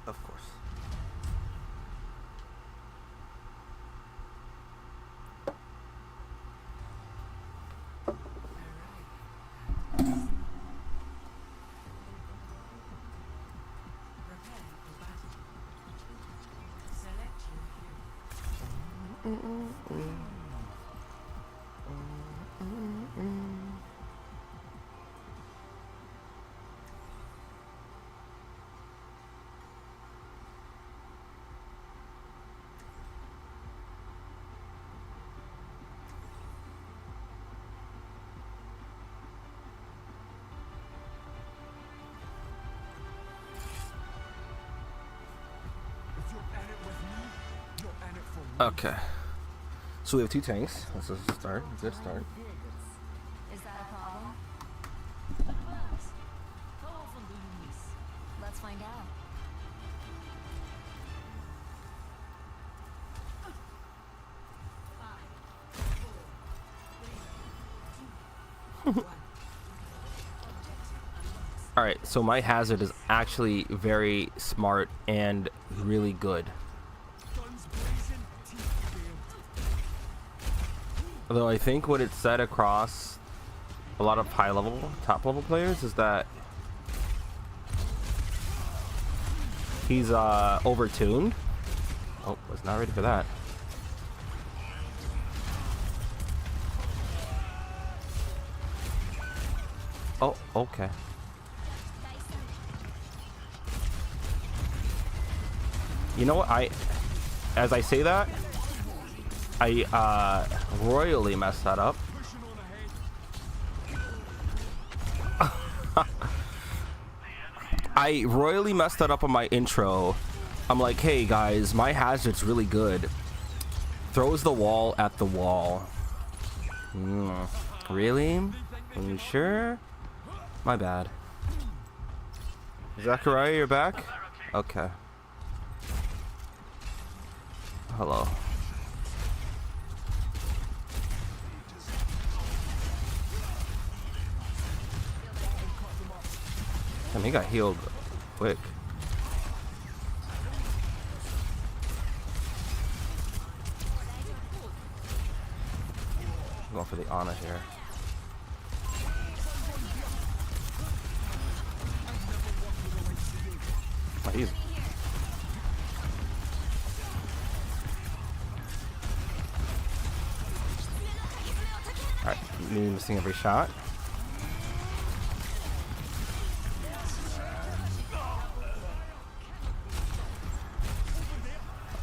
Of course. Okay. So we have 2 tanks. That's a start. Good start. Is that a problem? Let's find out. Alright, so my hazard is actually very smart and really good. Although I think what it said across a lot of top level players is that he's overtuned. Oh, was not ready for that. Oh, okay. You know what? As I say that, I royally messed that up. I royally messed that up on my intro. I'm like, hey guys, my hazard's really good. Throws the wall at the wall. Really? Are you sure? My bad. Zachariah, you're back? Okay. Hello. Damn, he got healed quick. I'm going for the Ana here. Oh, he's... Alright, me missing every shot.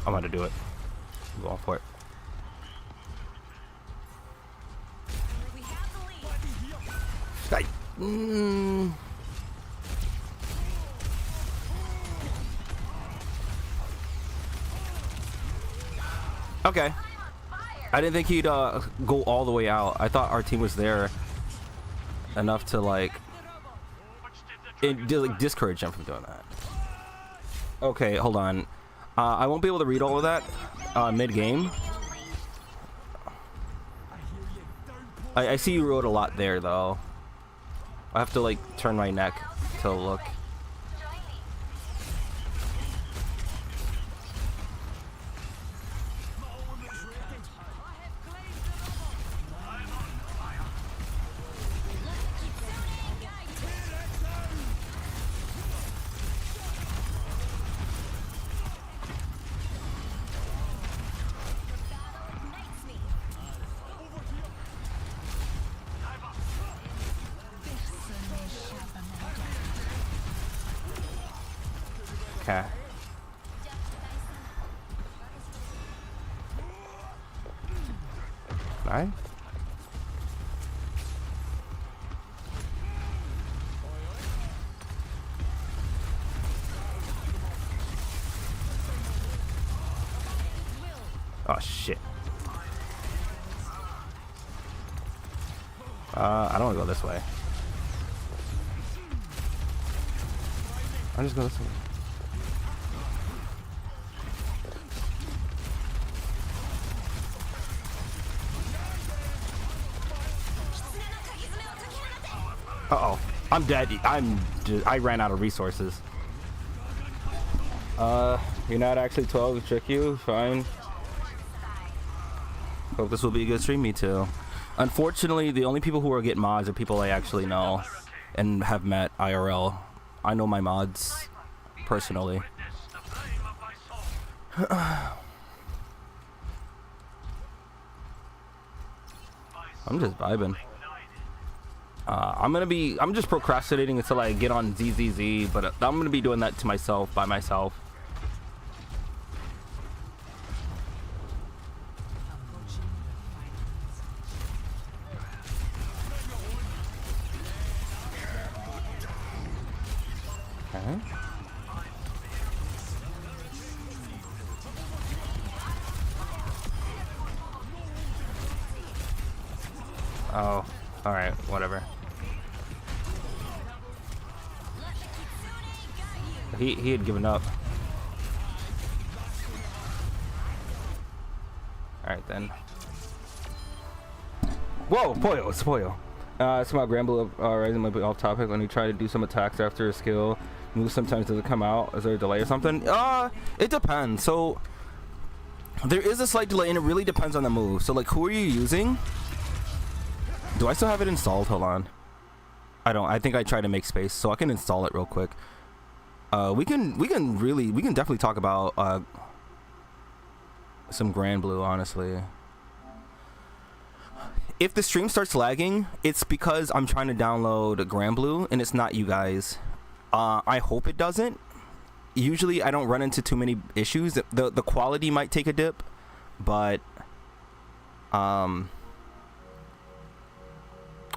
I'm gonna do it. I'm going for it. Okay. I didn't think he'd go all the way out. I thought our team was there enough to like discourage him from doing that. Okay, hold on. I won't be able to read all of that mid-game. I see you wrote a lot there, though. I have to, like, turn my neck to look. Okay. Alright. Oh shit. I don't want to go this way. I'm just going this way. I'm dead. I ran out of resources. You're not actually 12 to trick you. Fine. Hope this will be a good stream. Me too. Unfortunately, the only people who are getting mods are people I actually know and have met IRL. I know my mods personally. I'm just vibing. I'm just procrastinating until I get on ZZZ, but I'm gonna be doing that to myself by myself. Okay. Oh, all right, whatever. He had given up. All right then. Whoa, Pollo, it's Pollo. It's about Granblue Rising might be off topic. When you try to do some attacks after a skill move, sometimes does it come out? Is there a delay or something? It depends. So there is a slight delay, and it really depends on the move. So like, who are you using? Do I still have it installed? Hold on. I don't. I think I tried to make space, so I can install it real quick. We can definitely talk about some Granblue, honestly. If the stream starts lagging, it's because I'm trying to download Granblue and it's not you guys. I hope it doesn't. Usually I don't run into too many issues. The quality might take a dip, but I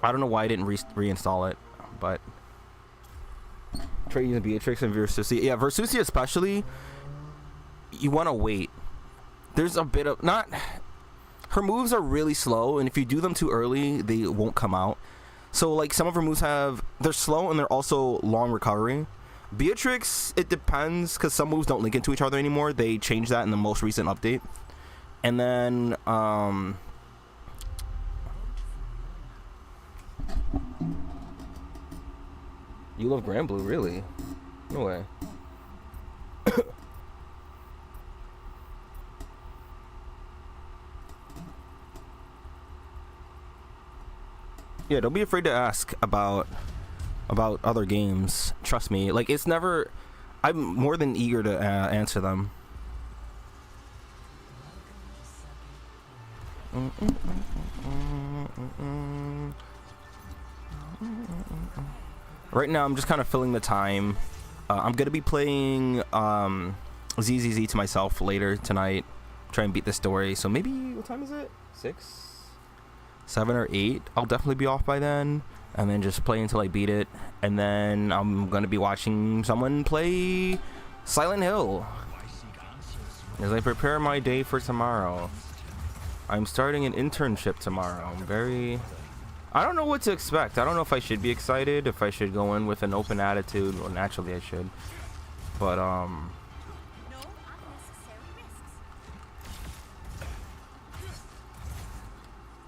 don't know why I didn't reinstall it, but try using Beatrix and Versusia. Yeah, Versusia especially, you want to wait. There's a bit of her moves are really slow, and if you do them too early, they won't come out. So like, some of her moves they're slow and they're also long recovery. Beatrix, it depends, because some moves don't link into each other anymore. They changed that in the most recent update. And then you love Granblue, really? No way. Yeah, don't be afraid to ask about other games. Trust me, like, it's never. I'm more than eager to answer them. Right now, I'm just kind of filling the time. I'm gonna be playing ZZZ to myself later tonight. Try and beat the story. So maybe, what time is it? 6, 7, or 8. I'll definitely be off by then, and then just play until I beat it. And then I'm gonna be watching someone play Silent Hill as I prepare my day for tomorrow. I'm starting an internship tomorrow. I don't know what to expect. I don't know if I should be excited, if I should go in with an open attitude. Well, naturally I should, but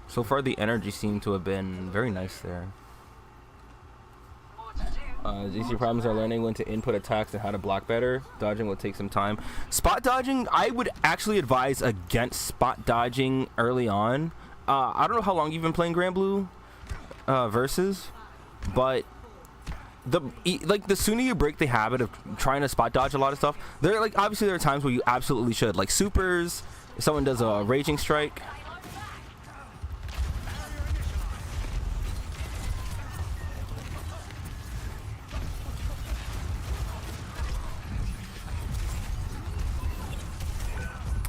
so far the energy seemed to have been very nice there. These problems are learning when to input attacks and how to block better. Dodging will take some time. Spot dodging, I would actually advise against spot dodging early on. I don't know how long you've been playing Granblue versus, but the sooner you break the habit of trying to spot dodge a lot of stuff, obviously there are times where you absolutely should, like supers, if someone does a raging strike.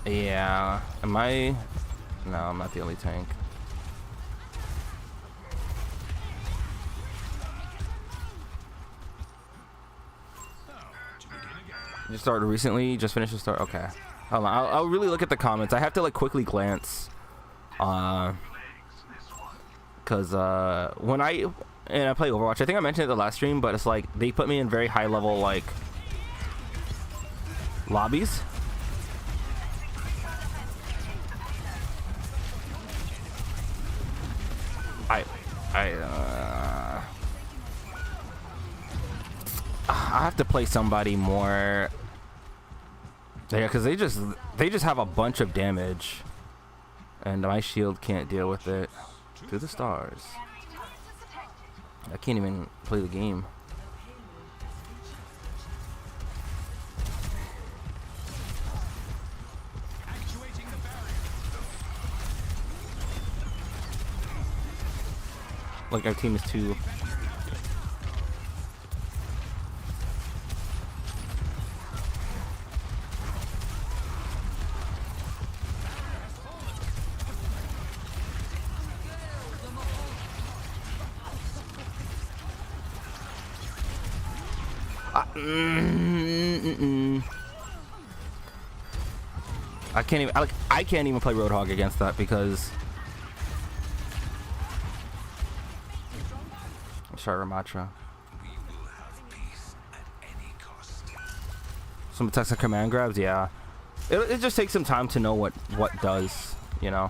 Yeah, am I? No, I'm not the only tank. You started recently? Just finished the start? Okay. Hold on, I'll really look at the comments. I have to like quickly glance. Cause when I play Overwatch, I think I mentioned it the last stream, but it's like they put me in very high level like lobbies. to play somebody more. Yeah, because they just have a bunch of damage, and my shield can't deal with it. To the stars. I can't even play the game. Like our team is too. I can't even. I can't even play Roadhog against that because. Sorry, Ramatra. Some attacks and command grabs, yeah. It just takes some time to know what does, you know.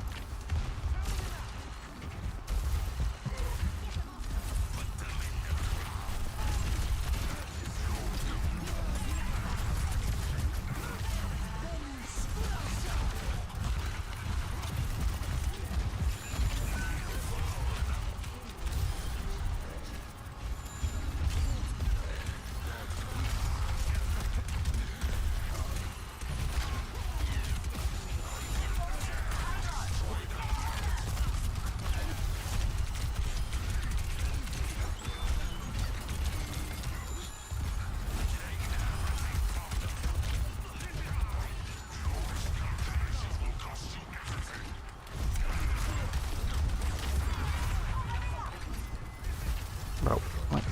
Bro, what?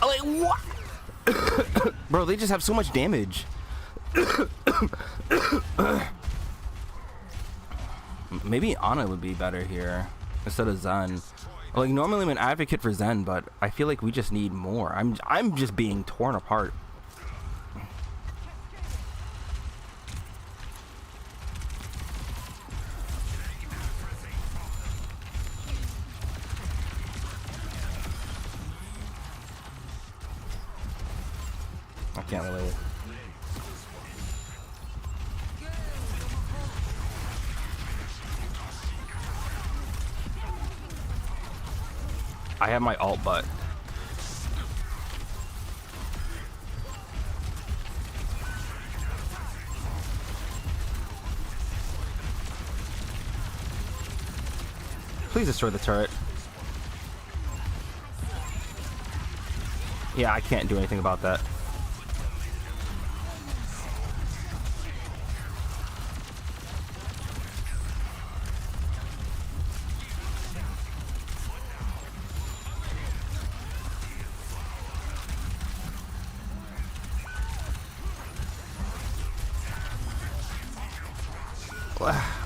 Like what? Bro, they just have so much damage. Maybe Ana would be better here instead of Zen. Like normally I'm an advocate for Zen, but I feel like we just need more. I'm just being torn apart. I can't relate. I have my alt butt. Please destroy the turret. Yeah, I can't do anything about that.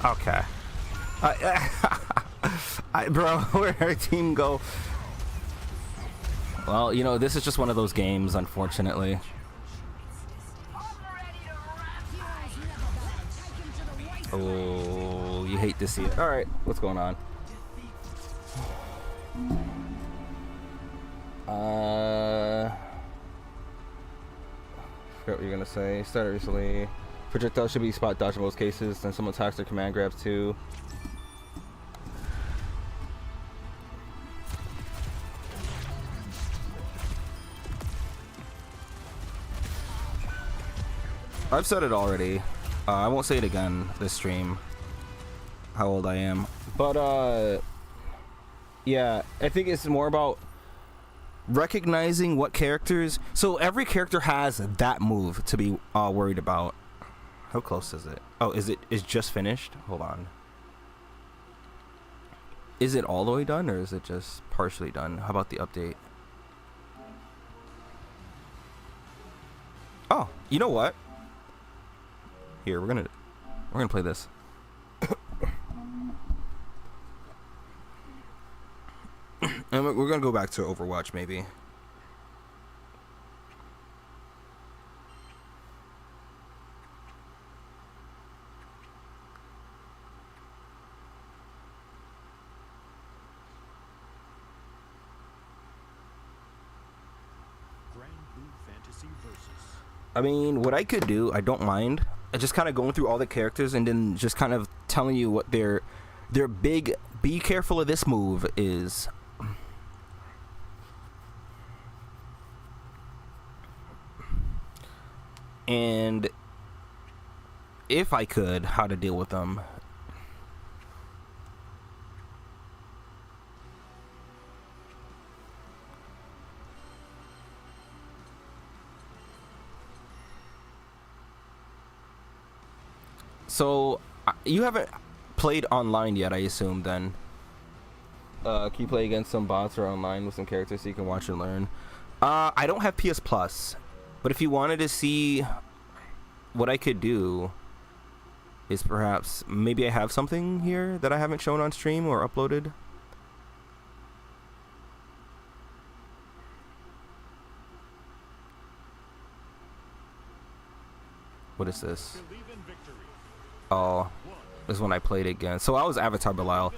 Okay. Bro, where'd our team go? Well, you know, this is just one of those games, unfortunately. Oh, you hate to see it. Alright, what's going on? Forgot what you're gonna say. Started recently. Projectiles should be spot dodge in most cases, then some attacks or command grabs too. I've said it already. I won't say it again this stream. How old I am. But yeah, I think it's more about recognizing what characters. So every character has that move to be worried about. How close is it? Oh, is just finished? Hold on. Is it all the way done or is it just partially done? How about the update? Oh, you know what? Here, we're gonna play this. And we're gonna go back to Overwatch maybe. I mean, what I could do, I don't mind. I just kind of going through all the characters and then just kind of telling you what their big be careful of this move is. And if I could, how to deal with them. So, you haven't played online yet, I assume, then. Can you play against some bots or online with some characters so you can watch and learn? I don't have PS Plus, but if you wanted to see what I could do, is perhaps, maybe I have something here that I haven't shown on stream or uploaded. What is this? Oh, this is when I played again. So I was Avatar Belial.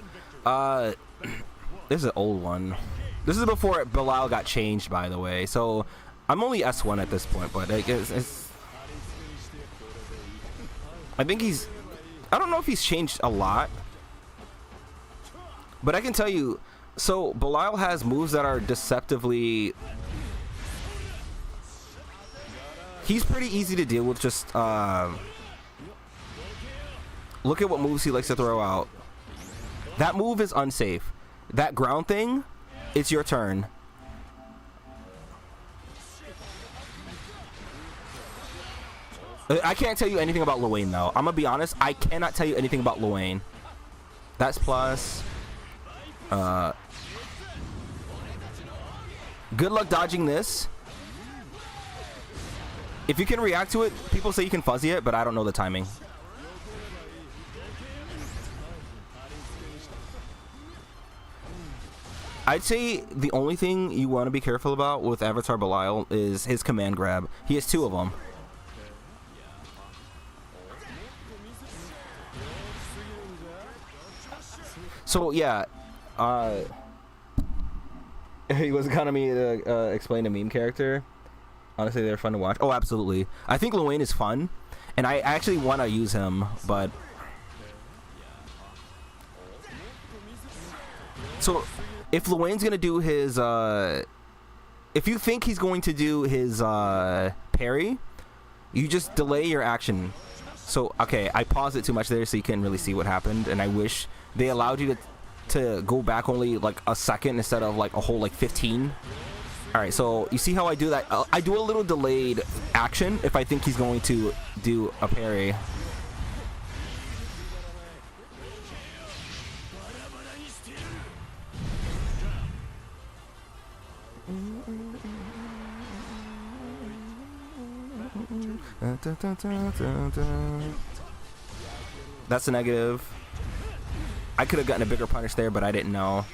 This is an old one. This is before Belial got changed, by the way. So I'm only S1 at this point, but I think he's... I don't know if he's changed a lot. But I can tell you, so Belial has moves that are deceptively... He's pretty easy to deal with, just... Look at what moves he likes to throw out. That move is unsafe. That ground thing, it's your turn. I can't tell you anything about Luane, though. I'm gonna be honest, I cannot tell you anything about Luane. That's plus. Good luck dodging this. If you can react to it, people say you can fuzzy it, but I don't know the timing. I'd say the only thing you want to be careful about with Avatar Belial is his command grab. He has 2 of them. So yeah, he was kind of me to explain a meme character. Honestly, they're fun to watch. Oh, absolutely. I think Luane is fun, and I actually want to use him, but so. If Luane's gonna do his, if you think he's going to do his parry, you just delay your action. So, okay, I paused it too much there so you couldn't really see what happened, and I wish they allowed you to go back only like a second instead of like a whole like 15. All right, so you see how I do that? I do a little delayed action if I think he's going to do a parry. That's a negative. I could have gotten a bigger punish there, but I didn't know.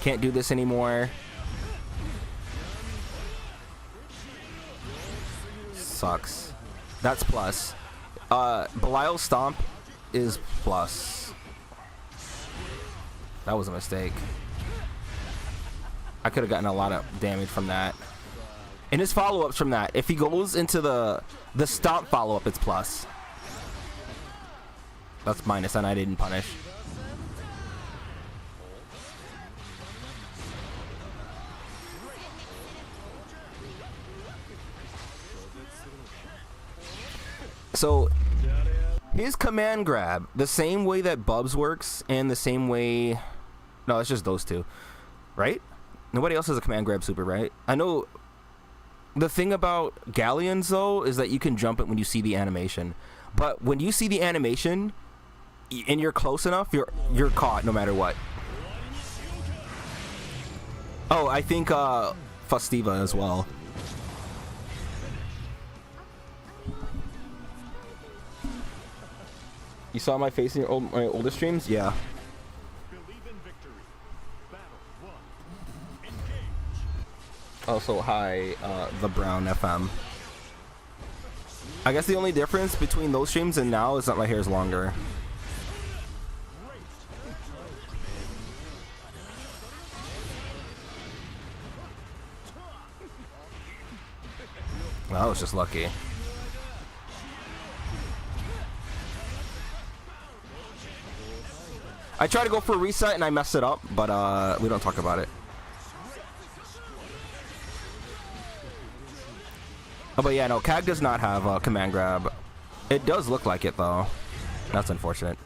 Can't do this anymore. Sucks. That's plus. Belial's stomp is plus. That was a mistake. I could have gotten a lot of damage from that. And his follow-ups from that. If he goes into the stomp follow-up, it's plus. That's minus, and I didn't punish. So, his command grab, the same way that Bub's works, and the same way... No, it's just those two. Right? Nobody else has a command grab super, right? I know... The thing about Galleons, though, is that you can jump it when you see the animation. But when you see the animation, and you're close enough, you're caught no matter what. Oh, I think Festiva as well. You saw my face in your my older streams? Yeah. Also, hi, the Brown FM. I guess the only difference between those streams and now is that my hair is longer. Well, I was just lucky. I tried to go for a reset and I messed it up, but we don't talk about it. Oh, but yeah, no, CAG does not have a command grab. It does look like it though. That's unfortunate.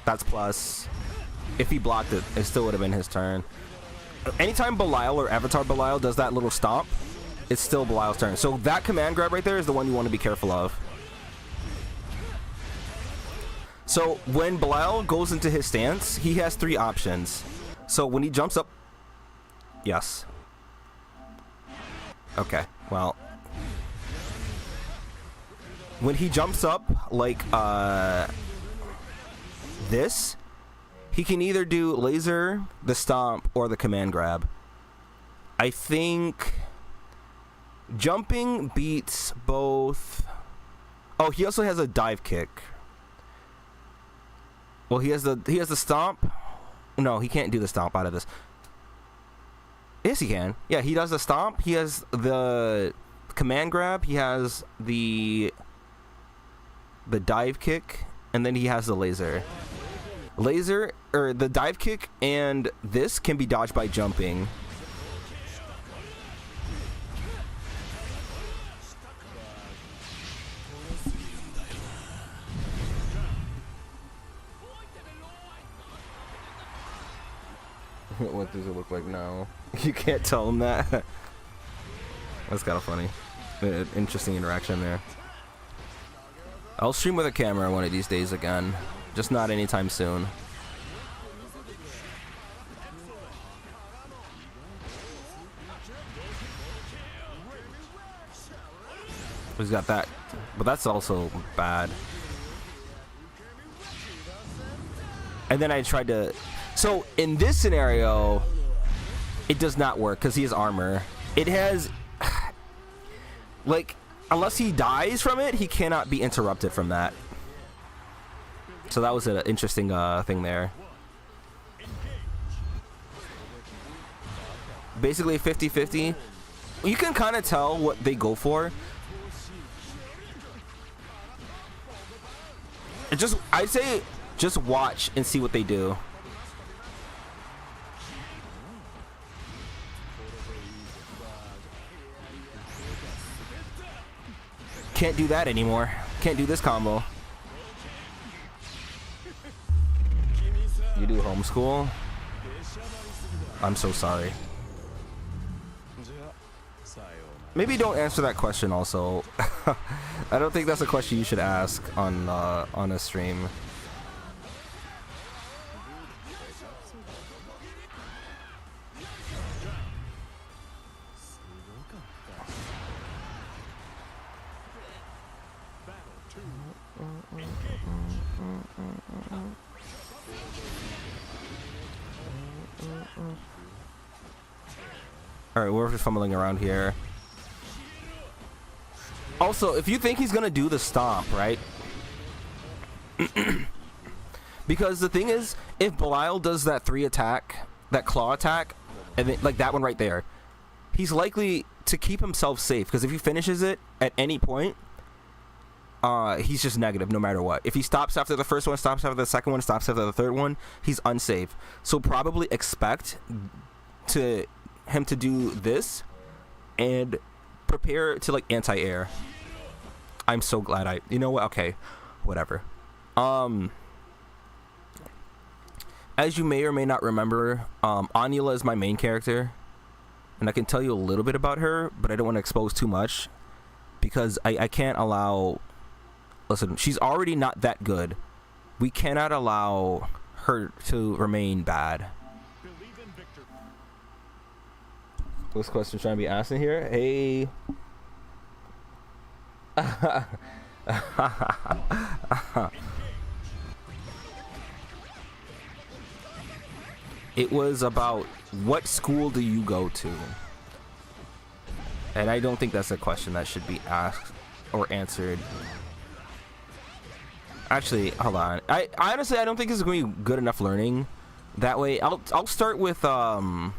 That's plus. If he blocked it, it still would have been his turn. Anytime Belial or Avatar Belial does that little stomp, it's still Belial's turn. So that command grab right there is the one you want to be careful of. So when Belial goes into his stance, he has 3 options. So when he jumps up... Yes. Okay, well... When he jumps up, like, this, he can either do laser, the stomp, or the command grab. I think jumping beats both. Oh, he also has a dive kick. Well, he has the stomp. No, he can't do the stomp out of this. Yes, he can. Yeah, he does the stomp. He has the command grab. He has the dive kick, and then he has the laser. Laser, or the dive kick, and this can be dodged by jumping. What does it look like now? You can't tell him that. That's kind of funny. Interesting interaction there. I'll stream with a camera one of these days again. Just not anytime soon. He's got that, but that's also bad. And then I tried to... So in this scenario, it does not work because he has armor. It has... Like, unless he dies from it, he cannot be interrupted from that. So that was an interesting thing there. Basically 50-50. You can kind of tell what they go for. I'd say just watch and see what they do. Can't do that anymore. Can't do this combo. You do homeschool? I'm so sorry. Maybe don't answer that question also. I don't think that's a question you should ask on a stream. Alright, we're just fumbling around here. Also, if you think he's gonna do the stomp, right? Because the thing is, if Belial does that 3 attack, that claw attack, and then, like that one right there, he's likely to keep himself safe. Because if he finishes it at any point, he's just negative no matter what. If he stops after the first one, stops after the second one, stops after the third one, he's unsafe. So probably expect him to do this and prepare to like anti-air. I'm so glad you know what, okay, whatever. As you may or may not remember, Anila is my main character, and I can tell you a little bit about her, but I don't want to expose too much because I can't allow... Listen, she's already not that good. We cannot allow her to remain bad. This question trying to be asked in here. Hey. It was about what school do you go to? And I don't think that's a question that should be asked or answered. Actually, hold on. I honestly, I don't think this is going to be good enough learning. That way, I'll start with honestly,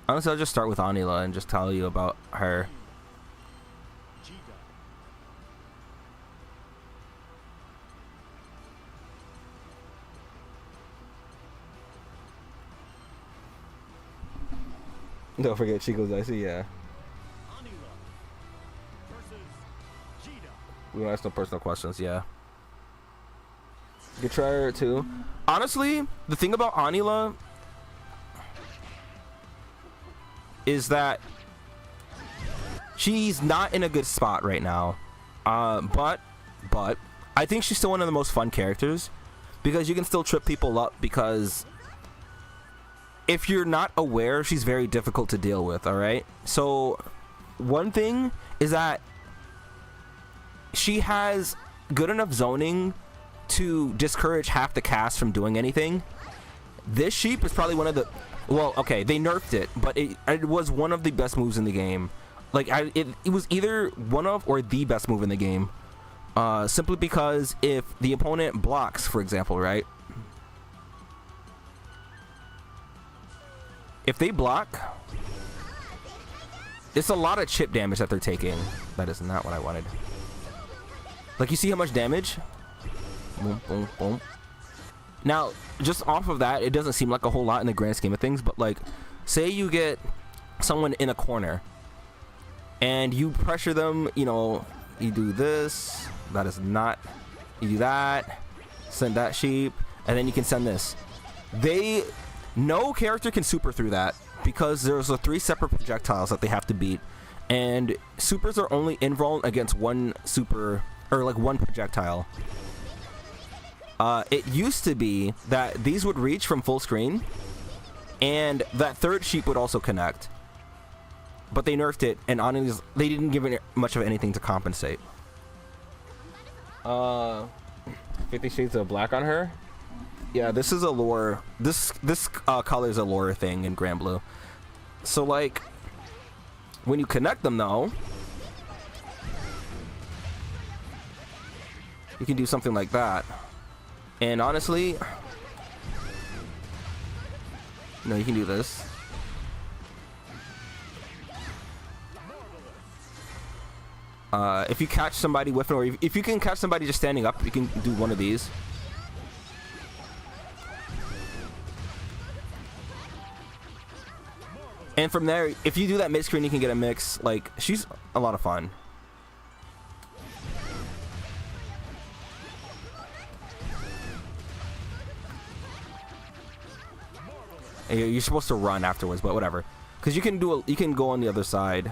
I'll just start with Anila and just tell you about her. Don't forget Chico's Dicey, yeah. We don't ask no personal questions, yeah. You can try her too. Honestly, the thing about Anila is that she's not in a good spot right now. But I think she's still one of the most fun characters because you can still trip people up because if you're not aware, she's very difficult to deal with, alright? So, one thing is that she has good enough zoning to discourage half the cast from doing anything. This sheep is probably one of the... Well, okay, they nerfed it, but it was one of the best moves in the game. Like, it was either one of or the best move in the game. Simply because if the opponent blocks, for example, right? If they block, it's a lot of chip damage that they're taking. That is not what I wanted. Like, you see how much damage? Boom, boom, boom. Now, just off of that, it doesn't seem like a whole lot in the grand scheme of things, but like, say you get someone in a corner and you pressure them, you know, you do this, that is not, you do that, send that sheep, and then you can send this. No character can super through that because there's 3 separate projectiles that they have to beat, and supers are only invuln against one super, or like one projectile. It used to be that these would reach from full screen, and that third sheep would also connect. But they nerfed it, and honestly, they didn't give it much of anything to compensate. 50 Shades of Black on her? Yeah, this is a lore. This color is a lore thing in Grand Blue. So like, when you connect them though, you can do something like that. And honestly, no, you can do this. If you catch somebody with, or if you can catch somebody just standing up, you can do one of these. And from there, if you do that mid-screen, you can get a mix. Like, she's a lot of fun. And you're supposed to run afterwards, but whatever. Because you can go on the other side.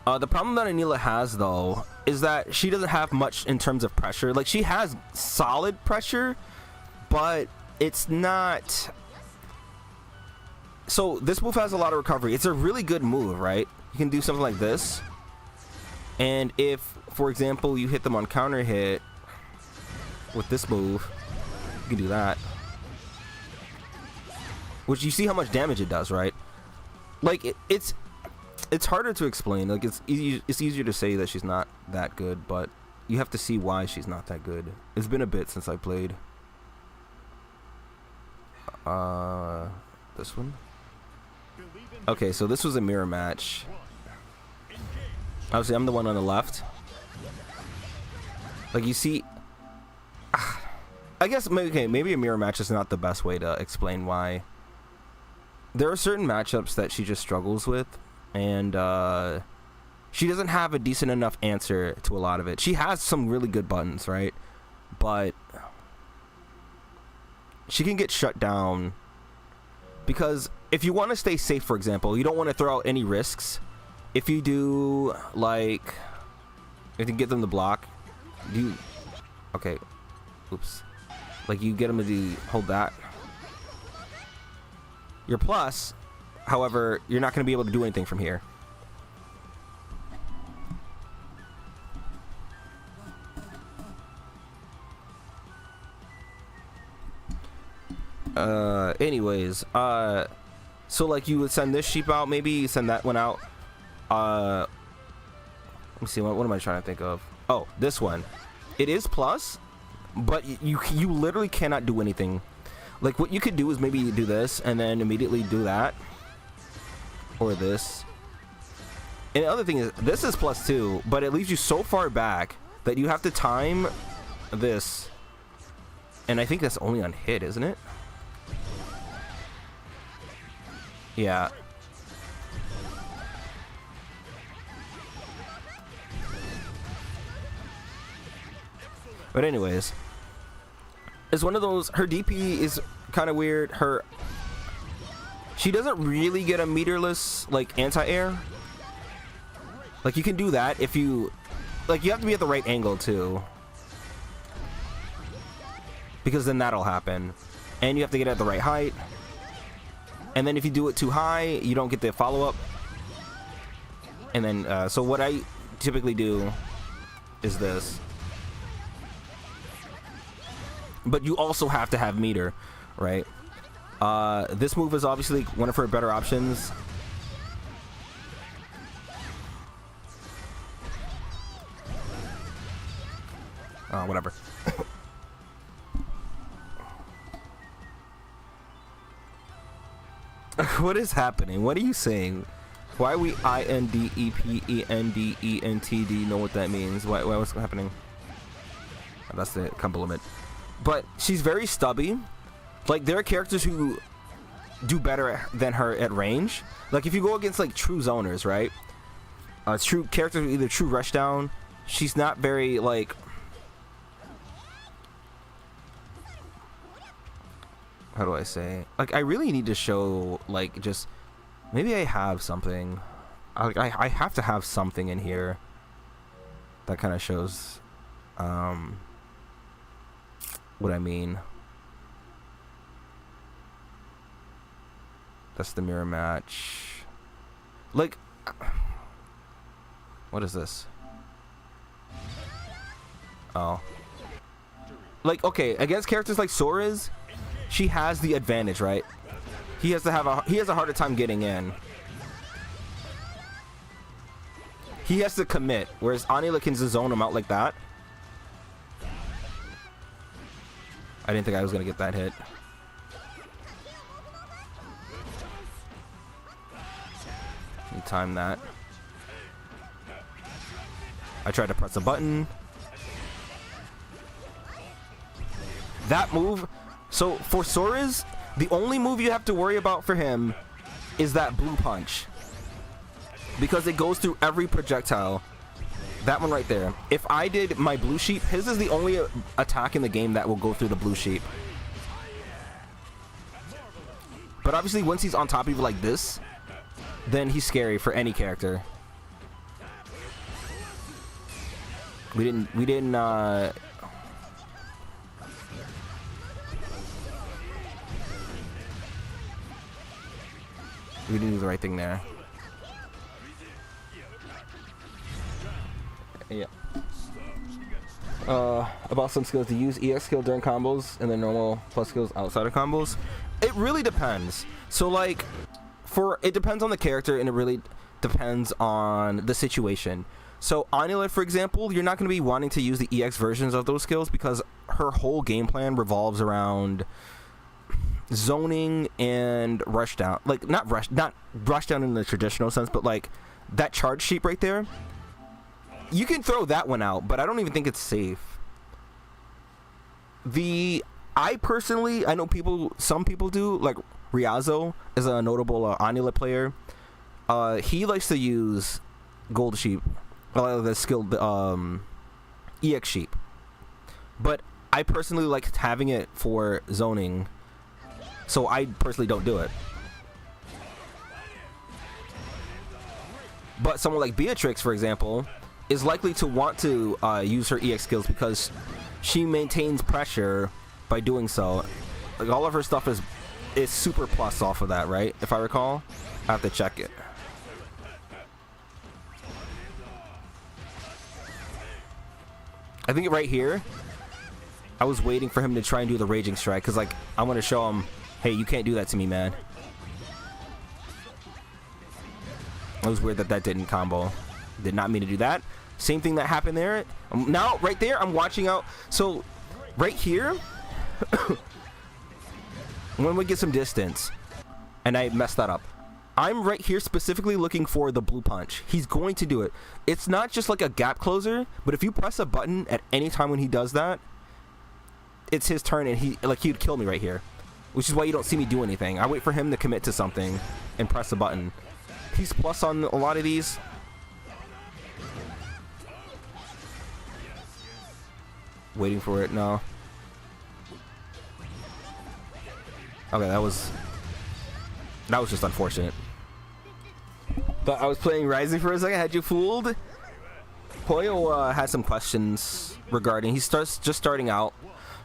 The problem that Anila has, though, is that she doesn't have much in terms of pressure. Like, she has solid pressure, but it's not... So this move has a lot of recovery. It's a really good move, right? You can do something like this, and if, for example, you hit them on counter hit with this move, you can do that, which you see how much damage it does, right? Like, it's harder to explain. Like, it's easier to say that she's not that good, but you have to see why she's not that good. It's been a bit since I played this one. Okay, so this was a mirror match. Obviously, I'm the one on the left. Like, you see... I guess, okay, maybe a mirror match is not the best way to explain why. There are certain matchups that she just struggles with, and she doesn't have a decent enough answer to a lot of it. She has some really good buttons, right? But she can get shut down because if you want to stay safe, for example, you don't want to throw out any risks. If you do, like, if you get them to block, okay, oops, like, you get them to do, hold that. Your plus, however, you're not going to be able to do anything from here. Anyways, so like you would send this sheep out, maybe send that one out. Let me see, what am I trying to think of? Oh, this one. It is plus, but you literally cannot do anything. Like what you could do is maybe do this and then immediately do that, or this. And the other thing is, this is plus 2, but it leaves you so far back that you have to time this. And I think that's only on hit, isn't it? Yeah. But anyways, it's one of those, her DP is kind of weird. She doesn't really get a meterless, like, anti-air. Like, you can do that if you, like, you have to be at the right angle, too. Because then that'll happen. And you have to get at the right height. And then if you do it too high, you don't get the follow-up. And then, so what I typically do is this. But you also have to have meter, right? This move is obviously one of her better options. Whatever. What is happening? What are you saying? Why are we INDEPENDENT? Do you know what that means? What's happening? Oh, that's the compliment. But she's very stubby. Like, there are characters who do better than her at range. Like, if you go against, like, true zoners, right? True characters, either true rushdown. She's not very, like... How do I say? Like, I really need to show, like, just... Maybe I have something. I have to have something in here that kind of shows what I mean. That's the mirror match. Like, what is this? Oh. Like, okay, against characters like Sora's, she has the advantage, right? He has a harder time getting in. He has to commit, whereas Anila can zone him out like that. I didn't think I was gonna get that hit. You time that. I tried to press a button. That move. So for Sora's, the only move you have to worry about for him is that blue punch, because it goes through every projectile. That one right there. If I did my blue sheep, his is the only attack in the game that will go through the blue sheep. But obviously once he's on top of you like this, then he's scary for any character. We didn't We didn't do the right thing there. Yeah. About some skills to use EX skill during combos and then normal plus skills outside of combos. It really depends. So like, it depends on the character and it really depends on the situation. So Anila, for example, you're not going to be wanting to use the EX versions of those skills because her whole game plan revolves around zoning and rush down. Like, not rush down in the traditional sense, but like that charge sheep right there. You can throw that one out, but I don't even think it's safe. I personally, I know some people do, like Riazo is a notable Anila player. He likes to use gold sheep, the skilled EX sheep. But I personally like having it for zoning, so I personally don't do it. But someone like Beatrix, for example, is likely to want to use her EX skills because she maintains pressure by doing so. Like, all of her stuff is super plus off of that, right? If I recall, I have to check it. I think right here, I was waiting for him to try and do the raging strike because, like, I want to show him Hey, you can't do that to me, man. It was weird that that didn't combo. Did not mean to do that. Same thing that happened there. Now, right there, I'm watching out. So, right here, when we get some distance, and I messed that up. I'm right here specifically looking for the blue punch. He's going to do it. It's not just like a gap closer, but if you press a button at any time when he does that, it's his turn, and he'd kill me right here. Which is why you don't see me do anything. I wait for him to commit to something and press a button. He's plus on a lot of these. Waiting for it, no. Okay, that was just unfortunate. But I was playing Rising for a second. Had you fooled? Poyo had some questions regarding. He's just starting out,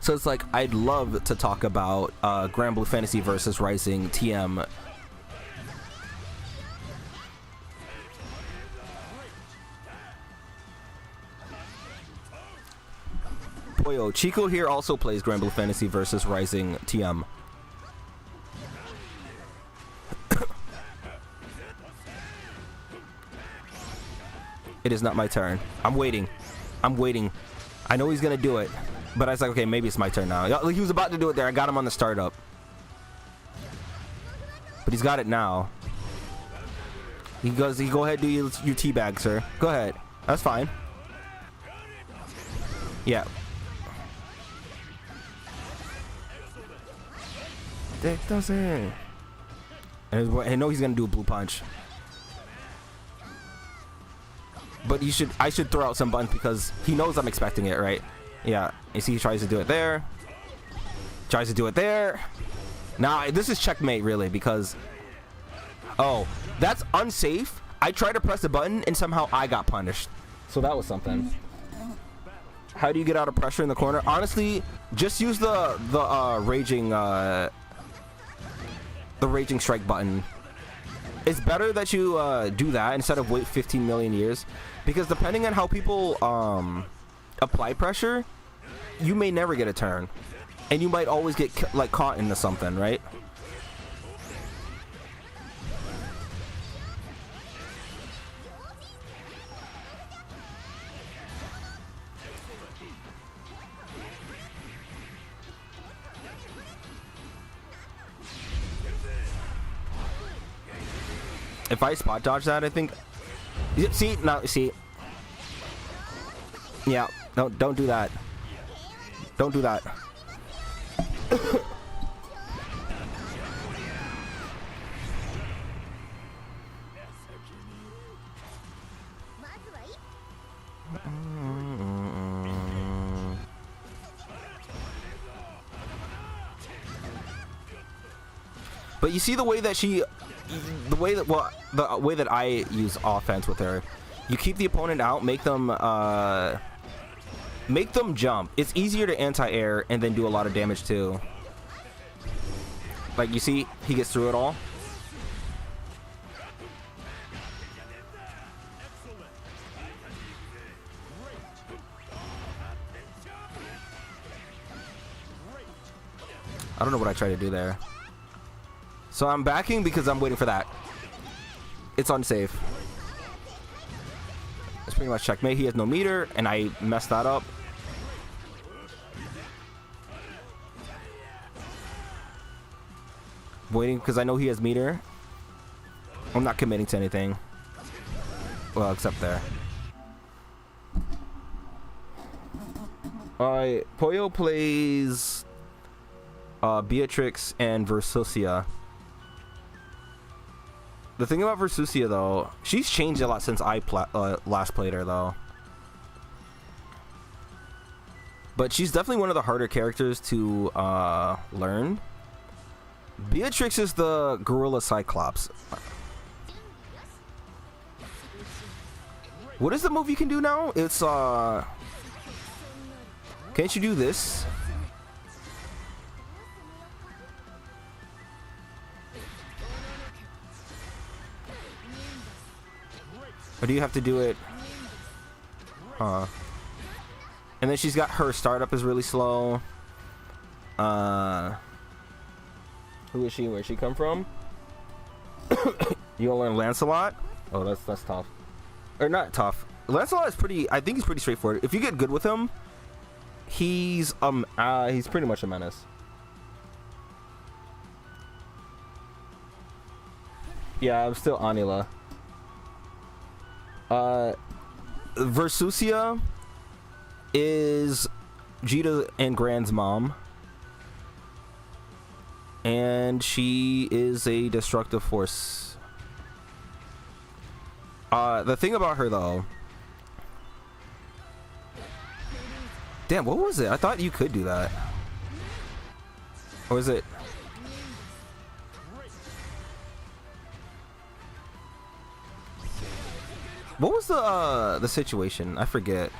so it's like I'd love to talk about Grand Blue Fantasy versus Rising TM. Poyo, Chico here also plays Grand Blue Fantasy versus Rising TM. It is not my turn. I'm waiting. I know he's gonna do it, but I was like, okay, maybe it's my turn now. He was about to do it there. I got him on the startup, but he's got it now. He goes, go ahead, do your teabag, sir. Go ahead. That's fine. Yeah. That doesn't. And I know he's gonna do a blue punch. But I should throw out some buttons because he knows I'm expecting it, right? Yeah. You see, he tries to do it there. Tries to do it there. Now, this is checkmate, really, because... Oh, that's unsafe. I tried to press the button, and somehow I got punished. So that was something. How do you get out of pressure in the corner? Honestly, just use the raging strike button. It's better that you do that instead of wait 15 million years, because depending on how people apply pressure, you may never get a turn, and you might always get like caught into something, right? If I spot dodge that, I think. See, no, see. Yeah, don't do that. Don't do that. But you see the way that the way that I use offense with her, you keep the opponent out, make them jump. It's easier to anti-air and then do a lot of damage too. Like, you see, he gets through it all. I don't know what I tried to do there. So I'm backing because I'm waiting for that. It's unsafe. It's pretty much checkmate. He has no meter, and I messed that up. Waiting because I know he has meter. I'm not committing to anything. Well, except there. Alright, Poyo plays Beatrix and Versusia. The thing about Versusia, though, she's changed a lot since I last played her, though. But she's definitely one of the harder characters to learn. Beatrix is the Gorilla Cyclops. What is the move you can do now? It's, can't you do this? Or do you have to do it? Huh. And then she's got her startup is really slow. Who is she? Where'd she come from? You wanna learn Lancelot? Oh, that's tough. Or not tough. Lancelot is pretty. I think he's pretty straightforward. If you get good with him, he's pretty much a menace. Yeah, I'm still Anila. Versusia is Jita and Grand's mom. And she is a destructive force. The thing about her, though... Damn, what was it? I thought you could do that. Or is it... What was the situation? I forget.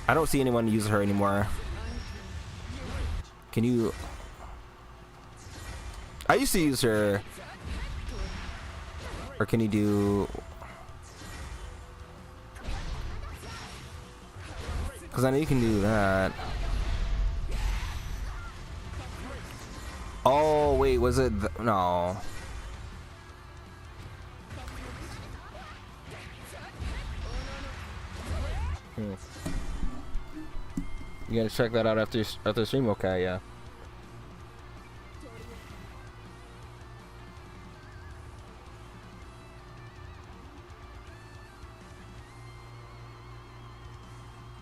I don't see anyone use her anymore. Can you... I used to use her. Or can you do... Because I know you can do that. Oh, wait, was it... No. You gotta check that out after stream? Okay, yeah.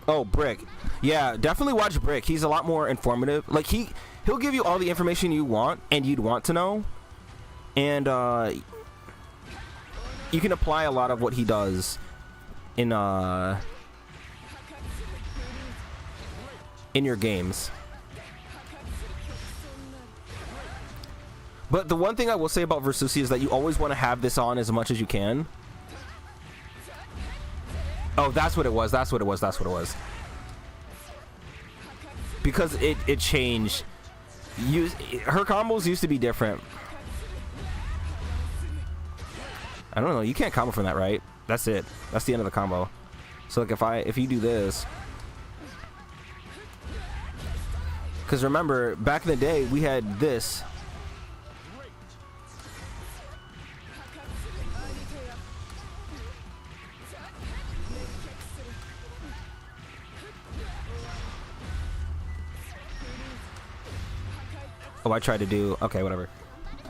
Oh, Brick. Yeah, definitely watch Brick. He's a lot more informative. Like, he'll give you all the information you want and you'd want to know. And you can apply a lot of what he does in your games. But the one thing I will say about Versusi is that you always want to have this on as much as you can. Oh, that's what it was. That's what it was. That's what it was. Because it changed. Her combos used to be different. I don't know. You can't combo from that, right? That's it. That's the end of the combo. So like if you do this. Because remember, back in the day, we had this. Oh, I tried to do... Okay, whatever.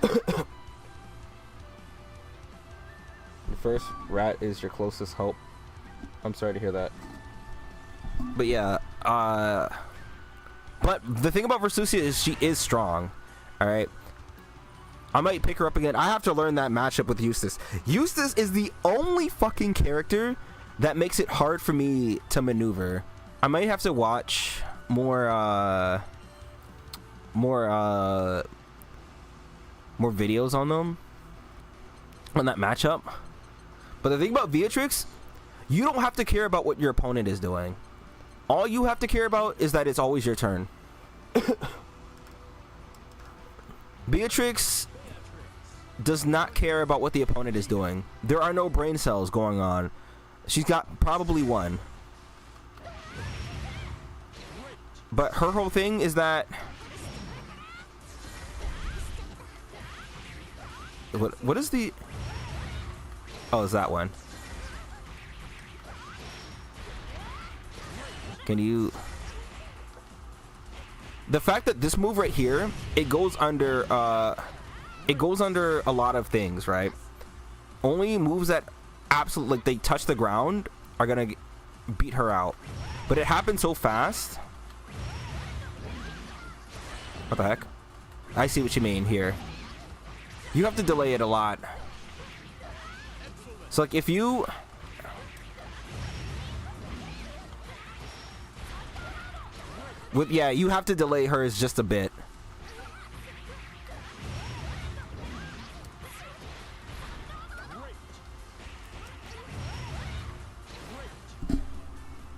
The first rat is your closest hope. I'm sorry to hear that. But yeah, but the thing about Versusia is she is strong. Alright? I might pick her up again. I have to learn that matchup with Eustace. Eustace is the only fucking character that makes it hard for me to maneuver. I might have to watch more videos on them, on that matchup. But the thing about Beatrix, you don't have to care about what your opponent is doing. All you have to care about is that it's always your turn. Beatrix does not care about what the opponent is doing. There are no brain cells going on. She's got probably one. But her whole thing is that... What is the... Oh, is that one? Can you... The fact that this move right here, it goes under a lot of things, right? Only moves that absolutely, like, they touch the ground are gonna beat her out. But it happens so fast. What the heck? I see what you mean here. You have to delay it a lot. So like if you... Yeah, you have to delay hers just a bit.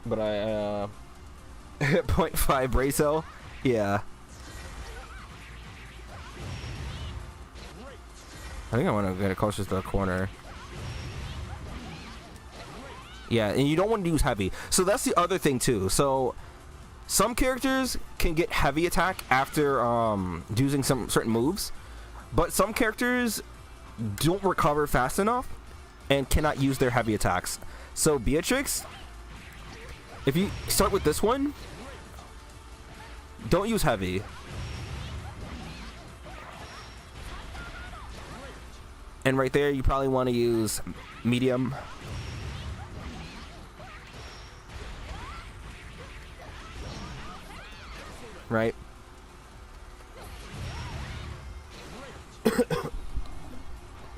But I 0.5 bracelet. Yeah. I think I want to get it closer to the corner. Yeah, and you don't want to use heavy. So that's the other thing too. So some characters can get heavy attack after using some certain moves, but some characters don't recover fast enough and cannot use their heavy attacks. So Beatrix, if you start with this one, don't use heavy. And right there, you probably want to use medium. Right?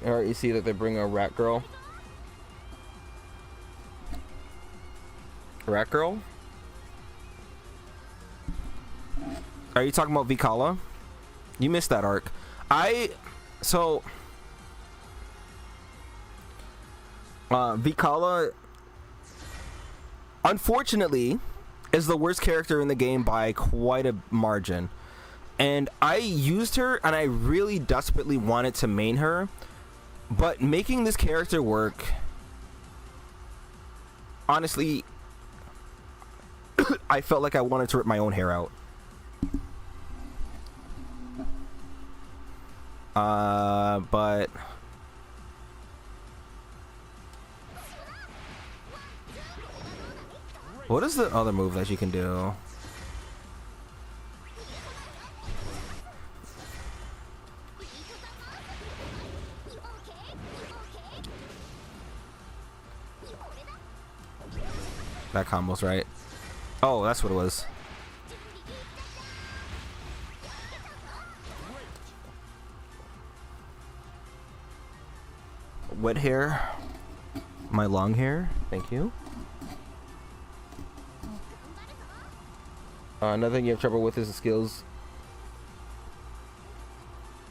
Alright, you see that they bring a rat girl. Rat girl? Are you talking about Vikala? You missed that arc. Vikala, unfortunately, is the worst character in the game by quite a margin. And I used her, and I really desperately wanted to main her. But making this character work, honestly, I felt like I wanted to rip my own hair out. But what is the other move that you can do? That combo's right. Oh, that's what it was. Wet hair. My long hair. Thank you. Another thing you have trouble with is the skills.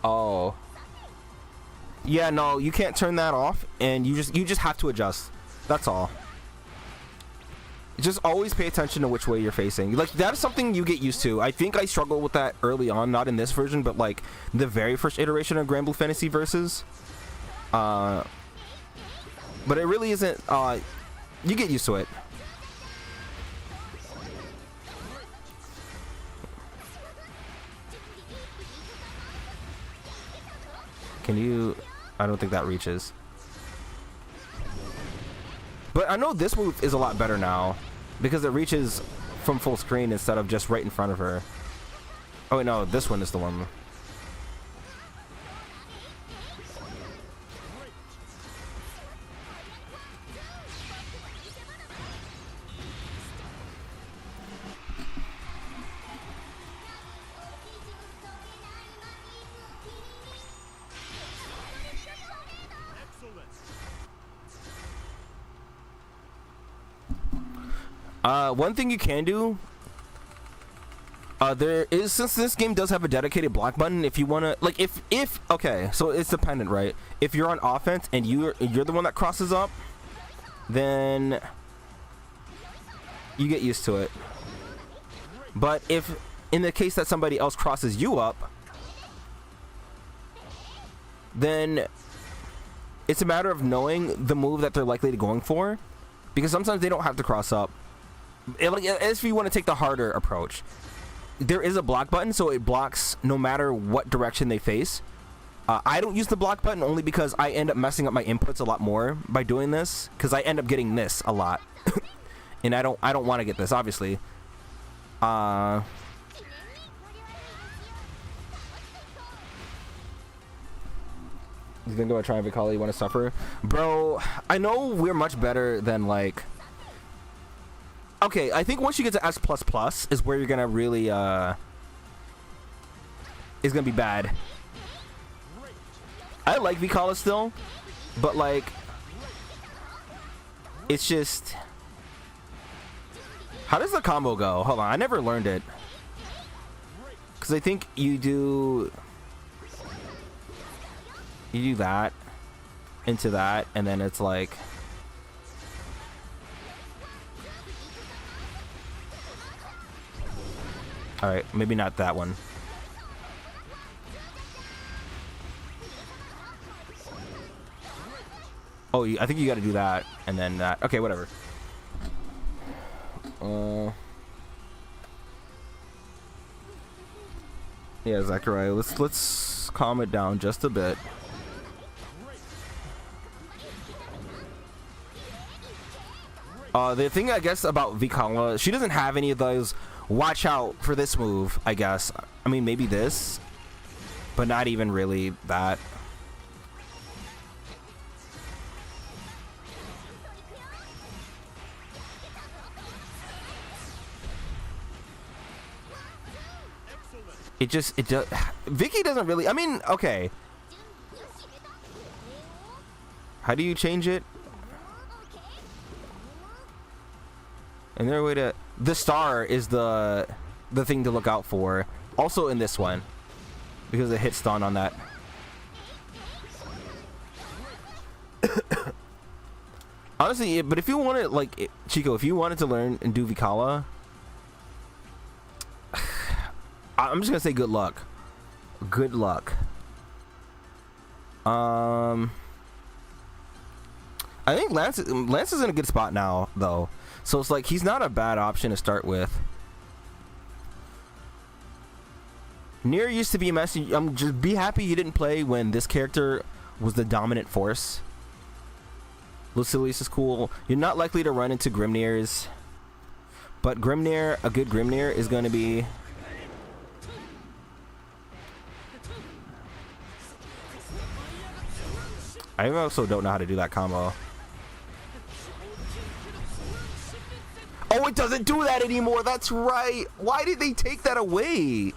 Oh. Yeah, no, you can't turn that off, and you just have to adjust. That's all. Just always pay attention to which way you're facing. Like, that is something you get used to. I think I struggled with that early on, not in this version, but like the very first iteration of Grand Blue Fantasy Versus. But it really isn't. You get used to it. Can you? I don't think that reaches. But I know this move is a lot better now because it reaches from full screen instead of just right in front of her. Oh wait, no, this one is the one. One thing you can do, there is, since this game does have a dedicated block button, if you want to, like, if okay, so it's dependent, right? If you're on offense and you're the one that crosses up, then you get used to it. But if in the case that somebody else crosses you up, then it's a matter of knowing the move that they're likely to going for, because sometimes they don't have to cross up. If you want to take the harder approach, there is a block button, so it blocks no matter what direction they face. I don't use the block button only because I end up messing up my inputs a lot more by doing this, because I end up getting this a lot. And I don't want to get this, obviously. You think about trying Vikala, you want to suffer? Bro, I know we're much better than, like... Okay, I think once you get to S++ is where you're gonna really, is gonna be bad. I like Vikala still, but, like, it's just... How does the combo go? Hold on, I never learned it. Because I think you do that into that, and then it's like... Alright, maybe not that one. Oh, I think you gotta do that, and then that. Okay, whatever. Yeah, Zachariah. Let's calm it down just a bit. The thing I guess about Vikala, she doesn't have any of those. Watch out for this move. I guess. I mean, maybe this, but not even really that. It does. Vicky doesn't really. I mean, okay. How do you change it? And there a way to. The star is the thing to look out for. Also in this one, because it hits stun on that. Honestly, but if you wanted, like Chico, if you wanted to learn and do Vikala, I'm just gonna say good luck. Good luck. I think Lance is in a good spot now, though. So it's like he's not a bad option to start with. Nier used to be a mess. I'm just be happy you didn't play when this character was the dominant force. Lucilius is cool. You're not likely to run into Grimniers, but Grimnir, a good Grimnir, is going to be. I also don't know how to do that combo. Oh, it doesn't do that anymore. That's right. Why did they take that away?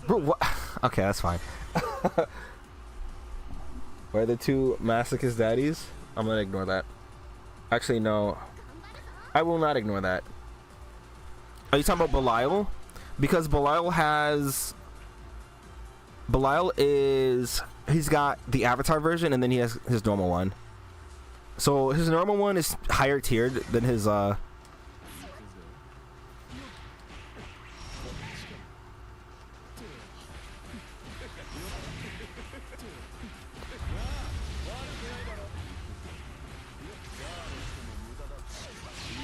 Bro, what? Okay, that's fine. Where are the two masochist daddies? I'm gonna ignore that. Actually, no. I will not ignore that. Are you talking about Belial? Because Belial is, he's got the avatar version and then he has his normal one. So his normal one is higher tiered than his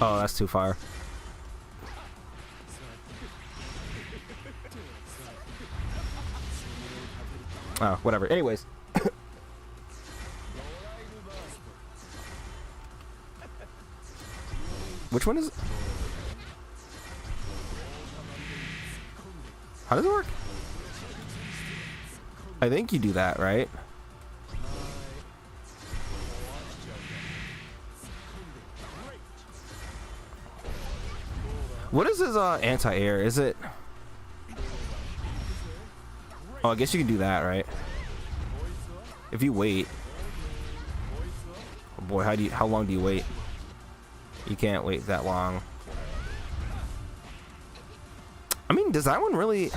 Oh, that's too far. Oh, whatever. Anyways. Which one is it? How does it work? I think you do that, right? What is his anti-air? Is it? Oh, I guess you can do that, right? If you wait. Oh boy, how long do you wait? You can't wait that long. I mean, does that one really?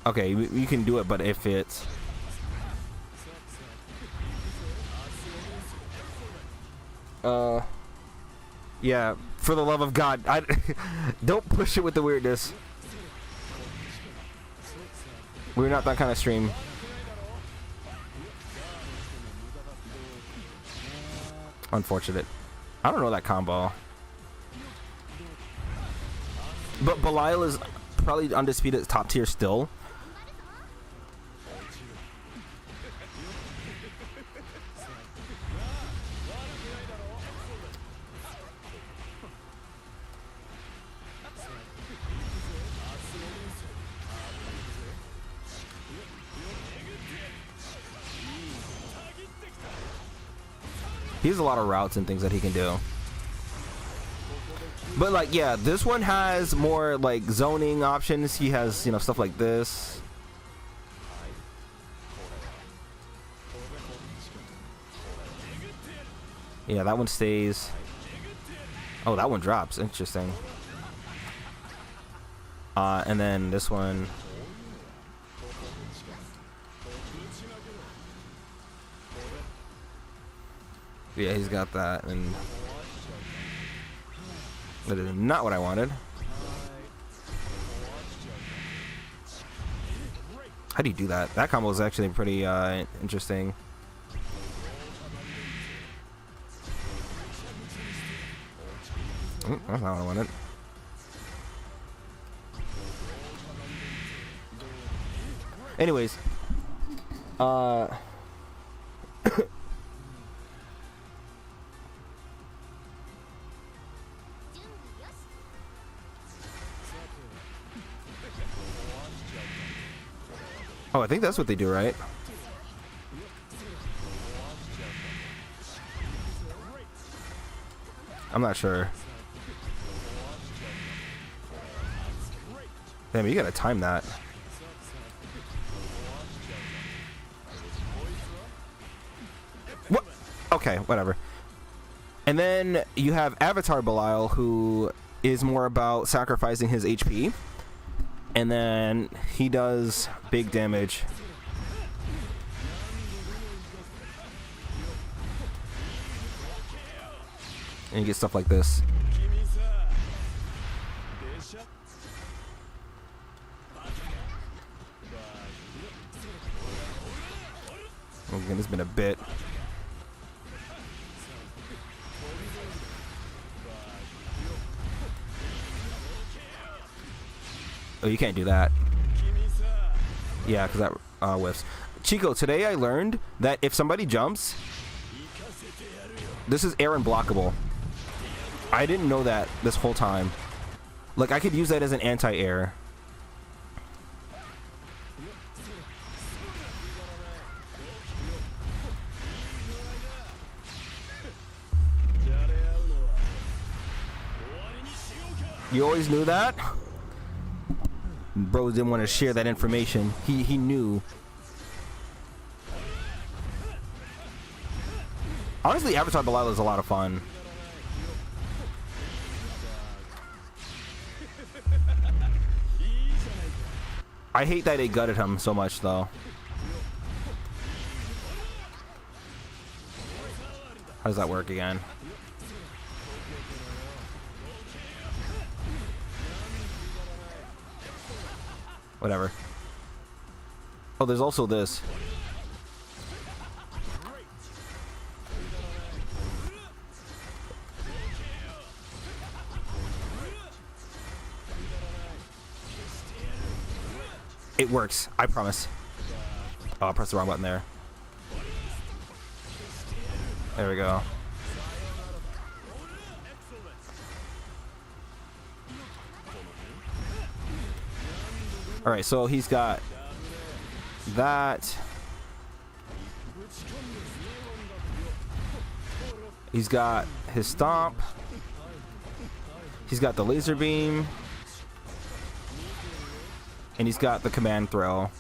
Okay, you can do it, but if it's yeah, for the love of God, don't push it with the weirdness. We're not that kind of stream. Unfortunate. I don't know that combo. But Belial is probably undisputed top tier still. He has a lot of routes and things that he can do. But like, yeah, this one has more like zoning options. He has, you know, stuff like this. Yeah, that one stays. Oh, that one drops. Interesting. And then this one. Yeah, he's got that, and that is not what I wanted. How do you do that? That combo is actually pretty interesting. That's not what I wanted. Anyways, oh, I think that's what they do, right? I'm not sure. Damn, you gotta time that. What? Okay, whatever. And then you have Avatar Belial, who is more about sacrificing his HP. And then he does big damage. And you get stuff like this. Again, it's been a bit. Oh, you can't do that. Yeah, because that whiffs. Chico, today I learned that if somebody jumps, this is air unblockable. I didn't know that this whole time. Like, I could use that as an anti-air. You always knew that? Bro didn't want to share that information. He knew. Honestly, Avatar Belial is a lot of fun. I hate that they gutted him so much, though. How does that work again? Whatever. Oh, there's also this. It works, I promise. Oh, I pressed the wrong button there. There we go. Alright, so he's got that. He's got his stomp. He's got the laser beam. And he's got the command throw.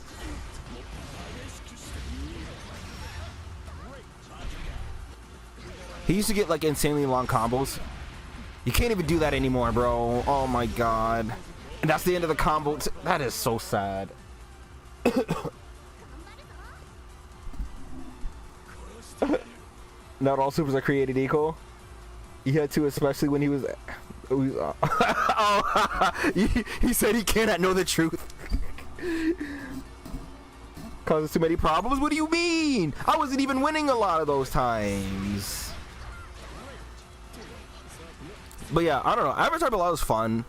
He used to get like insanely long combos. You can't even do that anymore, bro. Oh my god. And that's the end of the combo. That is so sad. Not all supers are created equal. You had to, especially when he was... oh, he said he cannot know the truth. Causes too many problems? What do you mean? I wasn't even winning a lot of those times. But yeah, I don't know. Avatar Belial is fun.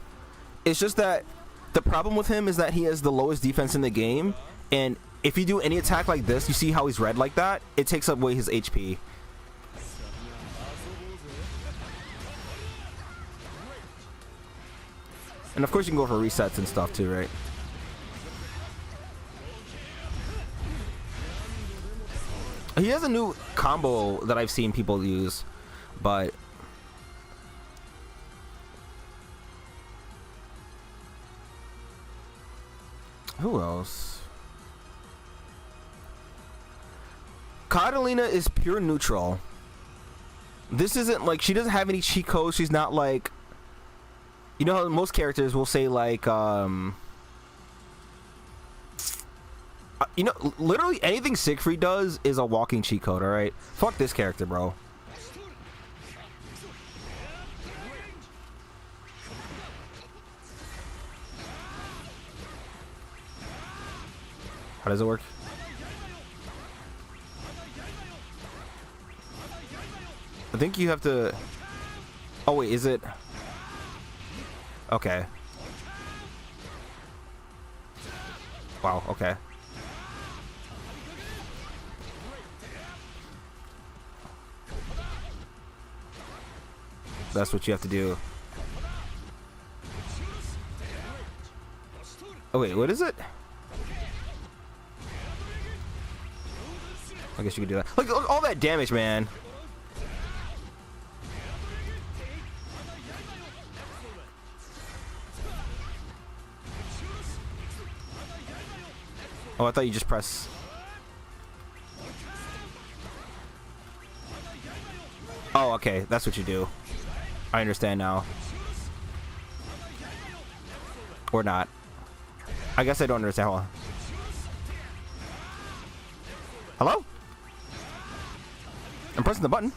It's just that the problem with him is that he has the lowest defense in the game, and if you do any attack like this, you see how he's red like that? It takes up away his HP. And of course you can go for resets and stuff too, right? He has a new combo that I've seen people use, but... who else? Catalina is pure neutral. This isn't like, she doesn't have any cheat codes. She's not like, you know how most characters will say like, you know, literally anything Siegfried does is a walking cheat code, alright? Fuck this character, bro. How does it work? I think you have to... Oh, wait, is it... Okay. Wow, okay. That's what you have to do. Oh, wait, what is it? I guess you could do that. Look all that damage, man. Oh, I thought you just press. Oh, okay. That's what you do. I understand now. Or not. I guess I don't understand. Hold on. Hello? I'm pressing the button.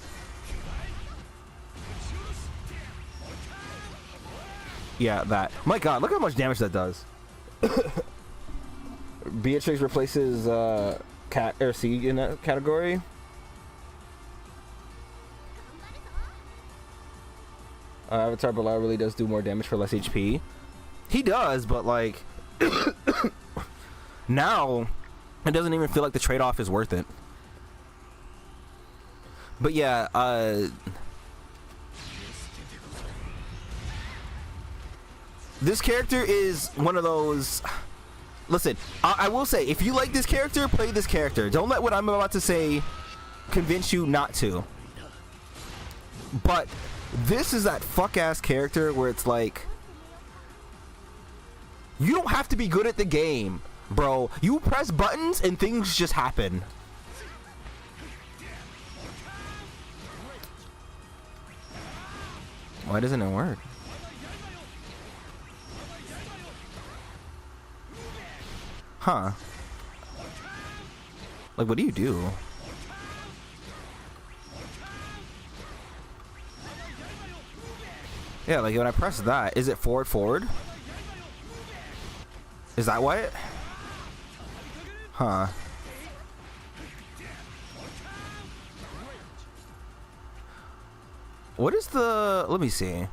Yeah, that. My god, look how much damage that does. Beatrix replaces Cat or C in that category. Avatar Bilal really does do more damage for less HP. He does, but like now it doesn't even feel like the trade-off is worth it. But yeah, this character is one of those. Listen, I will say, if you like this character, play this character. Don't let what I'm about to say convince you not to. But this is that fuck-ass character where it's like, you don't have to be good at the game, bro. You press buttons and things just happen. Why doesn't it work? Huh. Like, what do you do? Yeah, like when I press that, is it forward? Is that why it? Huh. What is the... Let me see.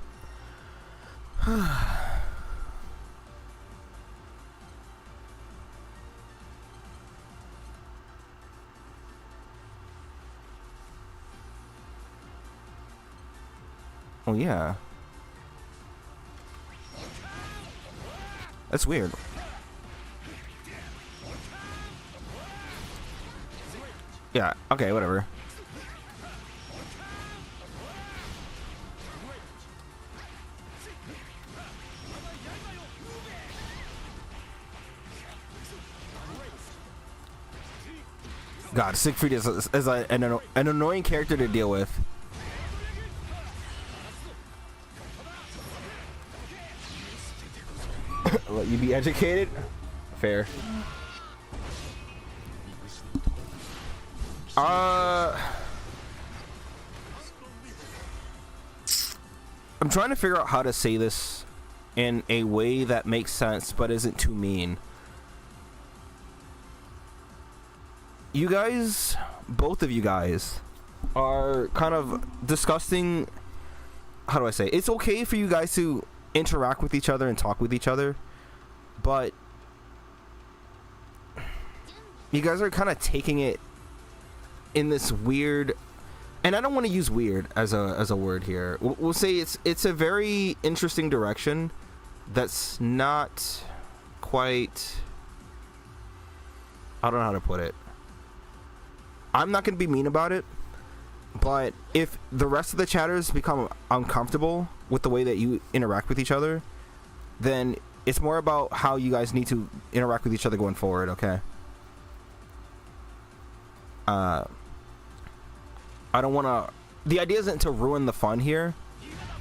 Oh, yeah. That's weird. Yeah, okay, whatever. God, Siegfried is an annoying character to deal with. Let you be educated? Fair. I'm trying to figure out how to say this in a way that makes sense but isn't too mean. You guys, both of you guys, are kind of disgusting. How do I say? It's okay for you guys to interact with each other and talk with each other, but you guys are kind of taking it in this weird, and I don't want to use weird as a word here. We'll say it's a very interesting direction that's not quite, I don't know how to put it. I'm not going to be mean about it, but if the rest of the chatters become uncomfortable with the way that you interact with each other, then it's more about how you guys need to interact with each other going forward, okay? I don't want to... The idea isn't to ruin the fun here,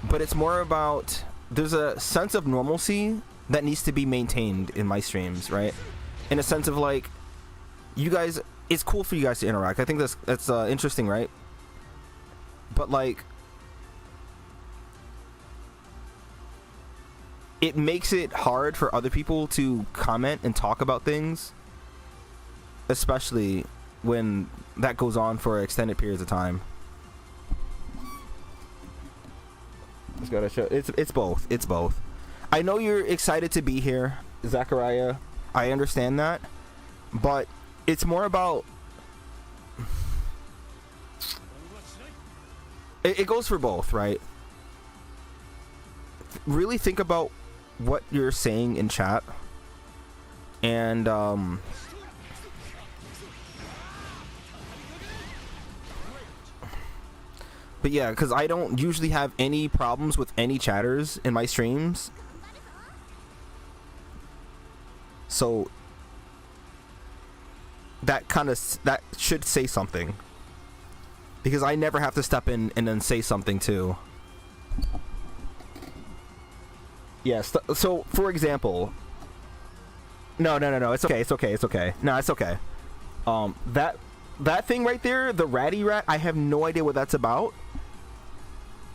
but it's more about... There's a sense of normalcy that needs to be maintained in my streams, right? In a sense of, like, you guys... It's cool for you guys to interact. I think that's interesting, right? But, like... It makes it hard for other people to comment and talk about things especially when that goes on for extended periods of time. Just gotta show it's both. It's both. I know you're excited to be here, Zachariah. I understand that, but it's more about it goes for both, right? Really think about what you're saying in chat, and but yeah, because I don't usually have any problems with any chatters in my streams, so that should say something, because I never have to step in and then say something too. Yes. So, for example, no, it's okay. No, it's okay. That thing right there, the ratty rat, I have no idea what that's about.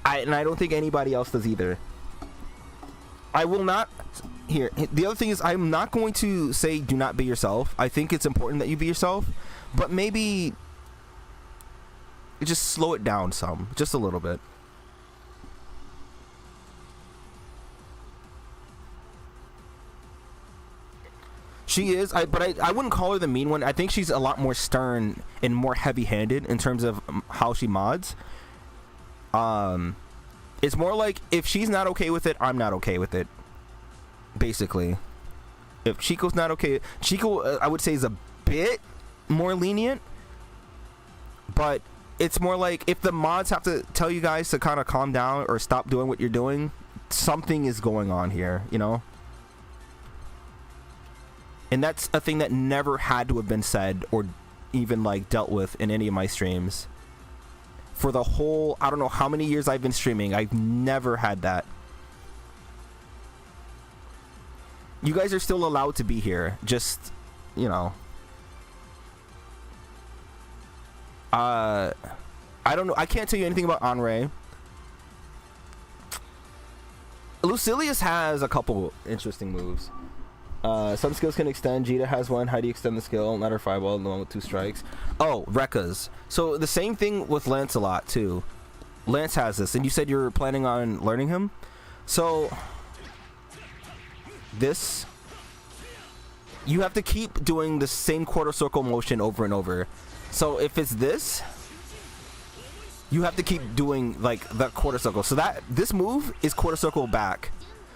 And I don't think anybody else does either. I will not. Here, the other thing is, I'm not going to say do not be yourself. I think it's important that you be yourself, but maybe just slow it down some, just a little bit. She is, but I wouldn't call her the mean one. I think she's a lot more stern and more heavy-handed in terms of how she mods. It's more like, if she's not okay with it, I'm not okay with it. Basically, if Chico's not okay, Chico, I would say, is a bit more lenient, but it's more like, if the mods have to tell you guys to kind of calm down or stop doing what you're doing, something is going on here, you know? And that's a thing that never had to have been said or even like dealt with in any of my streams. For the whole, I don't know how many years I've been streaming, I've never had that. You guys are still allowed to be here. Just, you know. I don't know. I can't tell you anything about Anre. Lucilius has a couple interesting moves. Some skills can extend. Jita has one. How do you extend the skill? Not her fireball, the one with 2 strikes. Oh, Rekka's. So the same thing with Lancelot too. Lance has this, and you said you're planning on learning him. So this, you have to keep doing the same quarter circle motion over and over. So if it's this, you have to keep doing like that quarter circle. So that this move is quarter circle back.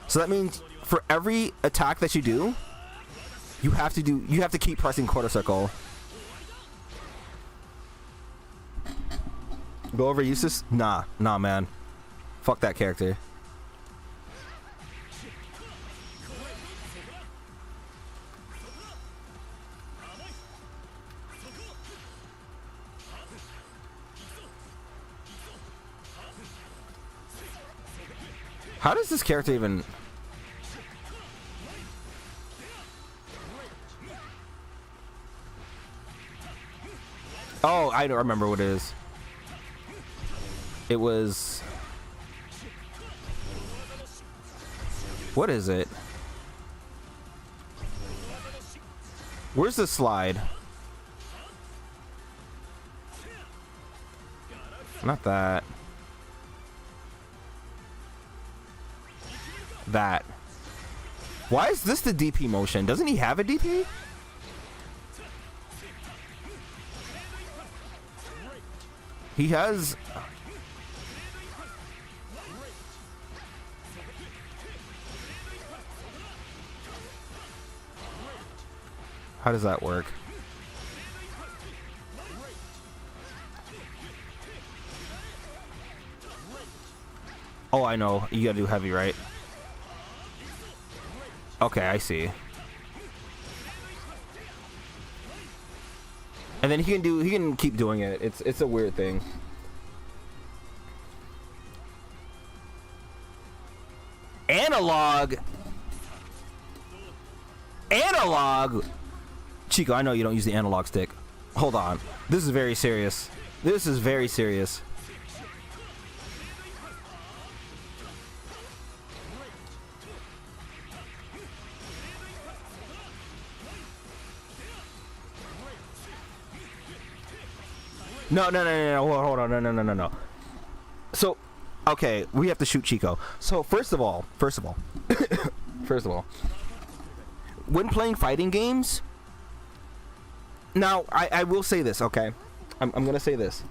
So that means for every attack that you do, you have to keep pressing quarter circle. Go over Eustace? Nah, man. Fuck that character. How does this character even... Oh, I don't remember what it is. It was... What is it? Where's the slide? Not that. That. Why is this the DP motion? Doesn't he have a DP? He has... How does that work? Oh, I know. You gotta do heavy, right? Okay, I see. And then he can keep doing it. It's a weird thing. Analog. Chico, I know you don't use the analog stick. Hold on. This is very serious. This is very serious. No. Hold on. No. So, okay, we have to shoot Chico. So first of all, when playing fighting games, now I will say this. Okay, I'm gonna say this.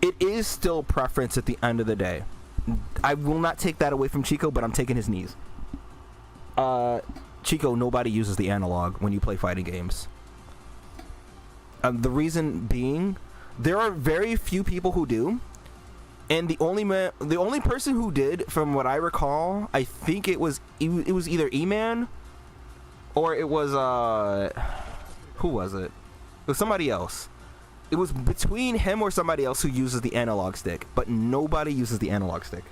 It is still preference at the end of the day. I will not take that away from Chico, but I'm taking his knees. Chico, nobody uses the analog when you play fighting games. The reason being, there are very few people who do, and the only person who did, from what I recall, I think it was either E-Man, or it was who was it? It was somebody else. It was between him or somebody else who uses the analog stick, but nobody uses the analog stick.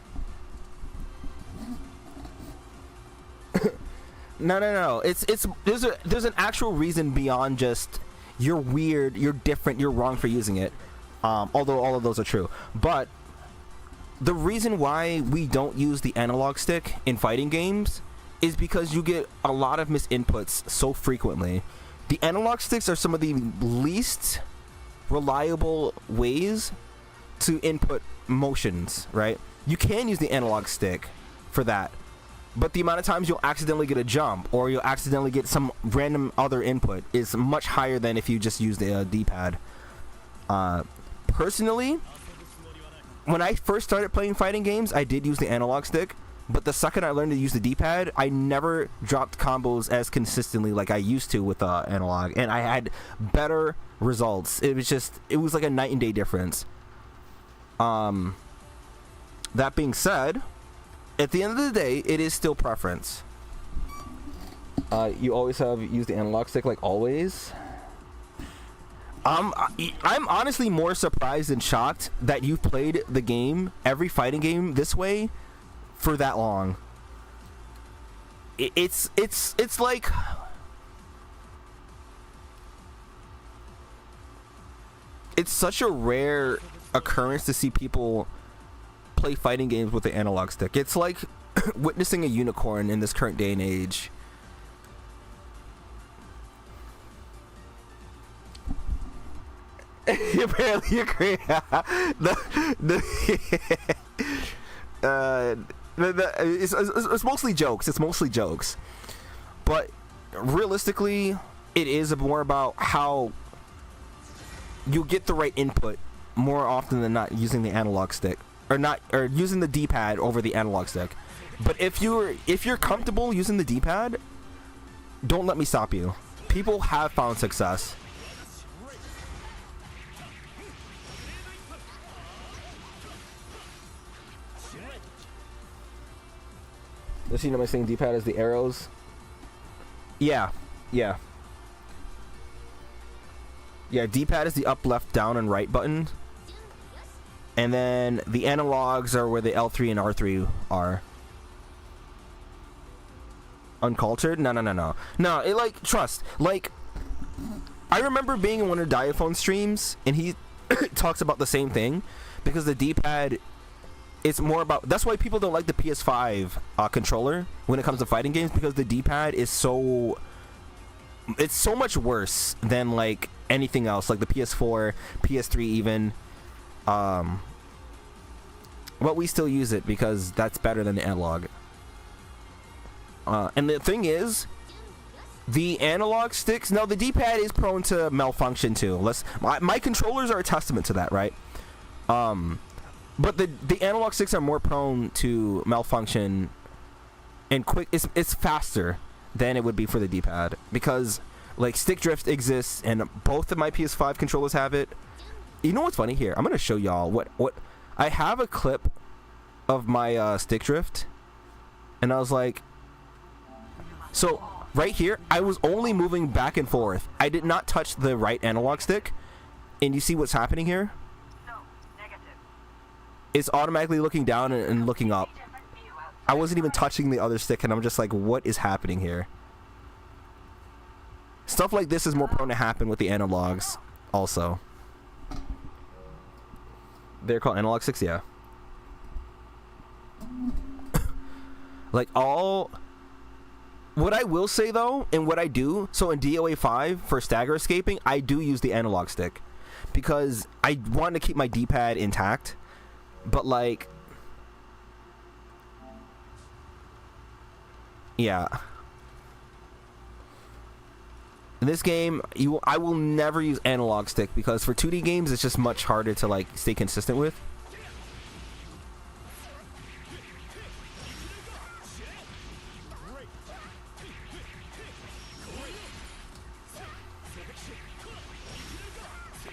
No. There's an actual reason beyond just you're weird, you're different, you're wrong for using it. Although all of those are true, but the reason why we don't use the analog stick in fighting games is because you get a lot of misinputs so frequently. The analog sticks are some of the least reliable ways to input motions, right? You can use the analog stick for that, but the amount of times you'll accidentally get a jump or you'll accidentally get some random other input is much higher than if you just use the D-pad. Personally, when I first started playing fighting games, I did use the analog stick, but the second I learned to use the D-pad, I never dropped combos as consistently like I used to with analog, and I had better results. It was like a night and day difference. That being said, at the end of the day, it is still preference. You always have used the analog stick, like always. I'm honestly more surprised and shocked that you've played the game, every fighting game, this way for that long. It's like, it's such a rare occurrence to see people play fighting games with the analog stick. It's like witnessing a unicorn in this current day and age. You apparently agree. It's mostly jokes. It's mostly jokes. But realistically, it is more about how you get the right input more often than not using the analog stick, or using the D-pad over the analog stick. But if you're comfortable using the D-pad, don't let me stop you. People have found success. Does you know my saying D-pad is the arrows? Yeah. D-pad is the up, left, down, and right button. And then the analogs are where the L3 and R3 are. Uncultured? No. No, trust. Like, I remember being in one of Diaphone's streams, and he talks about the same thing, because the D-pad, it's more about, that's why people don't like the PS5 controller when it comes to fighting games, because the D-pad is so much worse than like anything else, like the PS4, PS3 even. But we still use it because that's better than the analog. And the thing is, the analog sticks, no, the D-pad is prone to malfunction too. My controllers are a testament to that, right? But the analog sticks are more prone to malfunction and quick. It's faster than it would be for the D-pad, because like stick drift exists, and both of my PS5 controllers have it. You know what's funny here? I'm gonna show y'all what I have a clip of my stick drift, and I was like, so right here, I was only moving back and forth. I did not touch the right analog stick, and you see what's happening here? It's automatically looking down and looking up. I wasn't even touching the other stick, and I'm just like, what is happening here? Stuff like this is more prone to happen with the analogs also. They're called analog sticks, yeah. Like what I will say though, and what I do, so in DOA 5 for stagger escaping, I do use the analog stick. because I wanted to keep my D-pad intact, but like, yeah. In this game, I will never use analog stick because for 2D games, it's just much harder to like stay consistent with.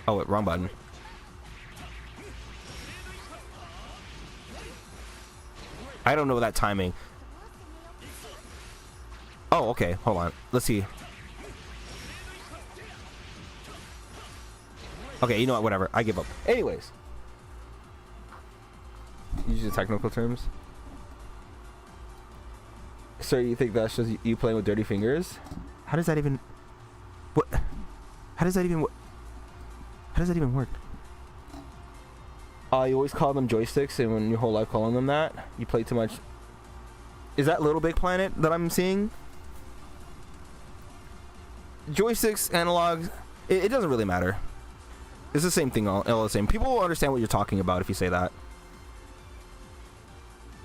Oh, wait, wrong button. I don't know that timing. Oh, okay. Hold on. Let's see. Okay, you know what? Whatever. I give up. Anyways. Use the technical terms. So you think that's just you playing with dirty fingers? How does that even... What? How does that even... How does that even work? You always call them joysticks, and when your whole life calling them that, you play too much. Is that Little Big Planet that I'm seeing? Joysticks, analog, it doesn't really matter. It's the same thing, all the same. People will understand what you're talking about if you say that.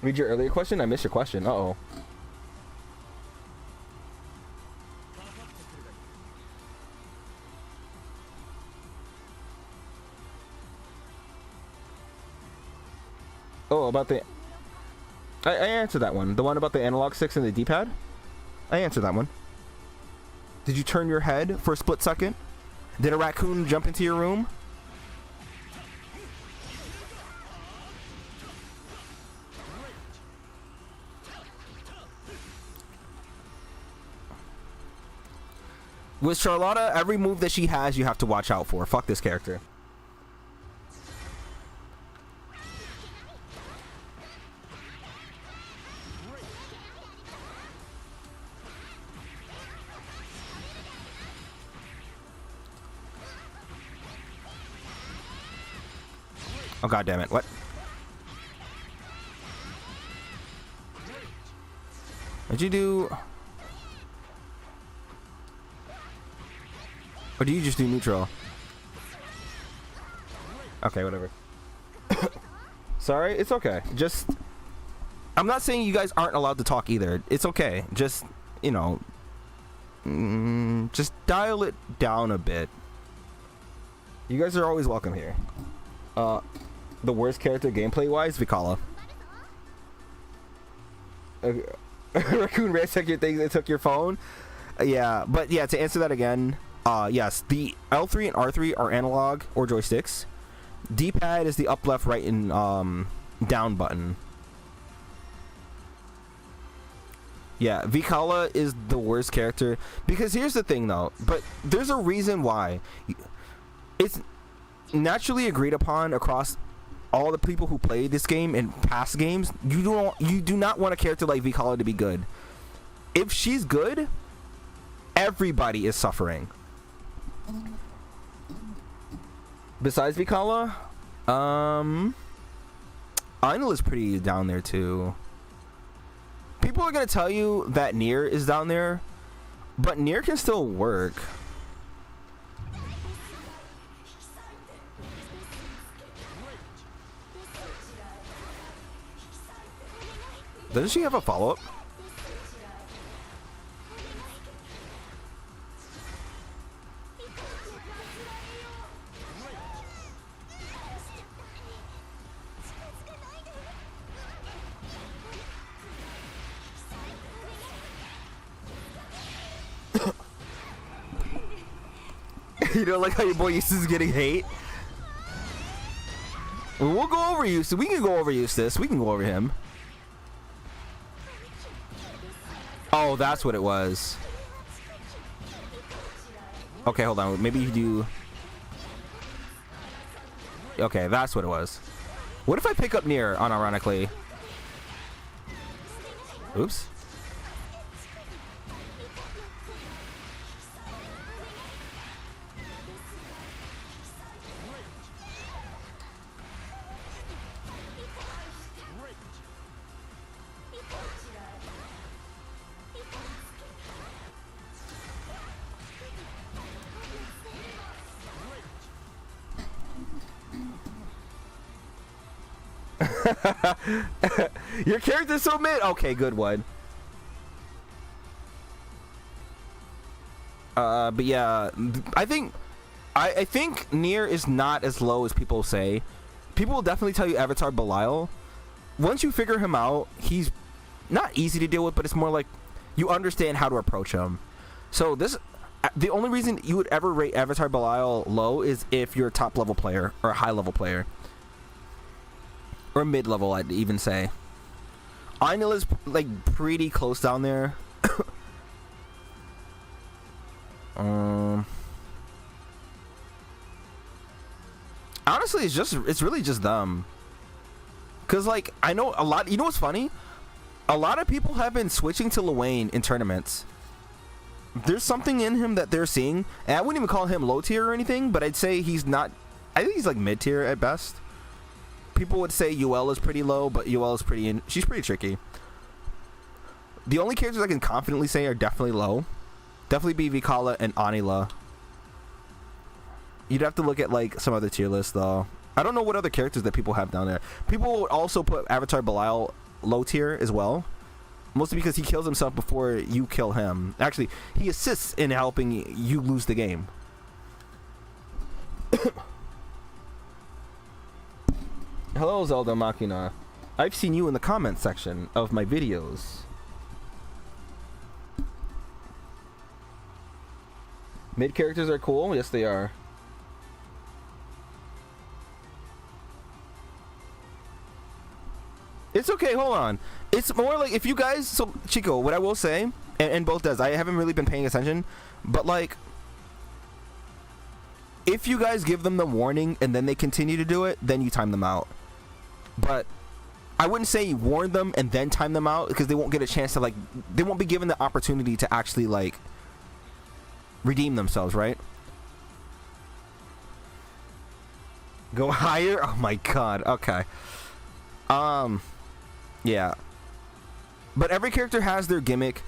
Read your earlier question? I missed your question. Uh-oh. Oh, about the... I answered that one. The one about the analog sticks and the D-pad? I answered that one. Did you turn your head for a split second? Did a raccoon jump into your room? With Charlotta, every move that she has, you have to watch out for. Fuck this character. Oh, god damn it. What? What'd you do? Or do you just do neutral? Okay, whatever. Sorry, it's okay. Just... I'm not saying you guys aren't allowed to talk either. It's okay. Just, you know... just dial it down a bit. You guys are always welcome here. The worst character gameplay-wise, Vikala. Raccoon ransacked your things and took your phone? Yeah, but yeah, to answer that again... yes, the L3 and R3 are analog or joysticks. D-pad is the up, left, right, and down button. Yeah, Vikala is the worst character. Because here's the thing, though. But there's a reason why. It's naturally agreed upon across all the people who play this game in past games. You do not want a character like Vikala to be good. If she's good, everybody is suffering. Besides Vikala, Ainul is pretty down there too. People are gonna tell you that Nier is down there, but Nier can still work. Doesn't she have a follow-up? You don't like how your boy Eustace is getting hate? We'll go over Eustace. We can go over Eustace. We can go over him. Oh, that's what it was. Okay, hold on. Maybe you do... Okay, that's what it was. What if I pick up Nier, unironically? Oops. Your character's so mid. Okay, good one. But yeah, I think Nier is not as low as people say. People will definitely tell you Avatar Belial. Once you figure him out, he's not easy to deal with, but it's more like you understand how to approach him. So the only reason you would ever rate Avatar Belial low is if you're a top level player or a high level player. Or mid level, I'd even say. Ainul is like pretty close down there. Honestly, it's really just them. Cause like I know a lot. You know what's funny? A lot of people have been switching to Luane in tournaments. There's something in him that they're seeing, and I wouldn't even call him low tier or anything, but I'd say he's not. I think he's like mid tier at best. People would say UL is pretty low, but UL is she's pretty tricky. The only characters I can confidently say are definitely low. Definitely be Vikala and Anila. You'd have to look at like some other tier lists though. I don't know what other characters that people have down there. People would also put Avatar Belial low tier as well. Mostly because he kills himself before you kill him. Actually, he assists in helping you lose the game. Hello, Zelda Machina. I've seen you in the comments section of my videos. Mid characters are cool. Yes, they are. It's okay. Hold on. It's more like if you guys. So Chico, what I will say, and both does. I haven't really been paying attention, but like, if you guys give them the warning and then they continue to do it, then you time them out. But I wouldn't say warn them and then time them out because they won't get a chance to like. They won't be given the opportunity to actually like redeem themselves, right? Go higher? Oh my god. Okay. Yeah. But every character has their gimmick.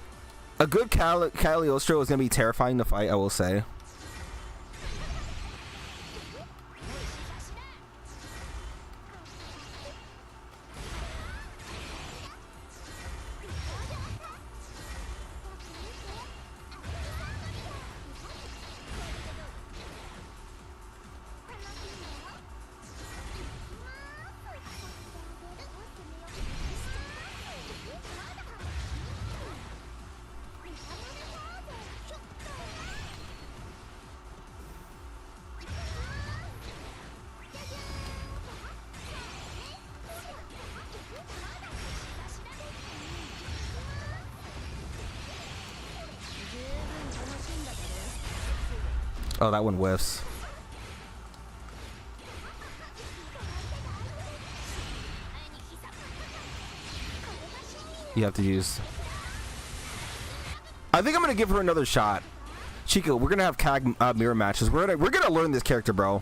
A good Cagliostro is going to be terrifying to fight, I will say. Oh, that one whiffs. You have to use. I think I'm gonna give her another shot. Chico, we're gonna have CAG mirror matches. We're gonna learn this character, bro.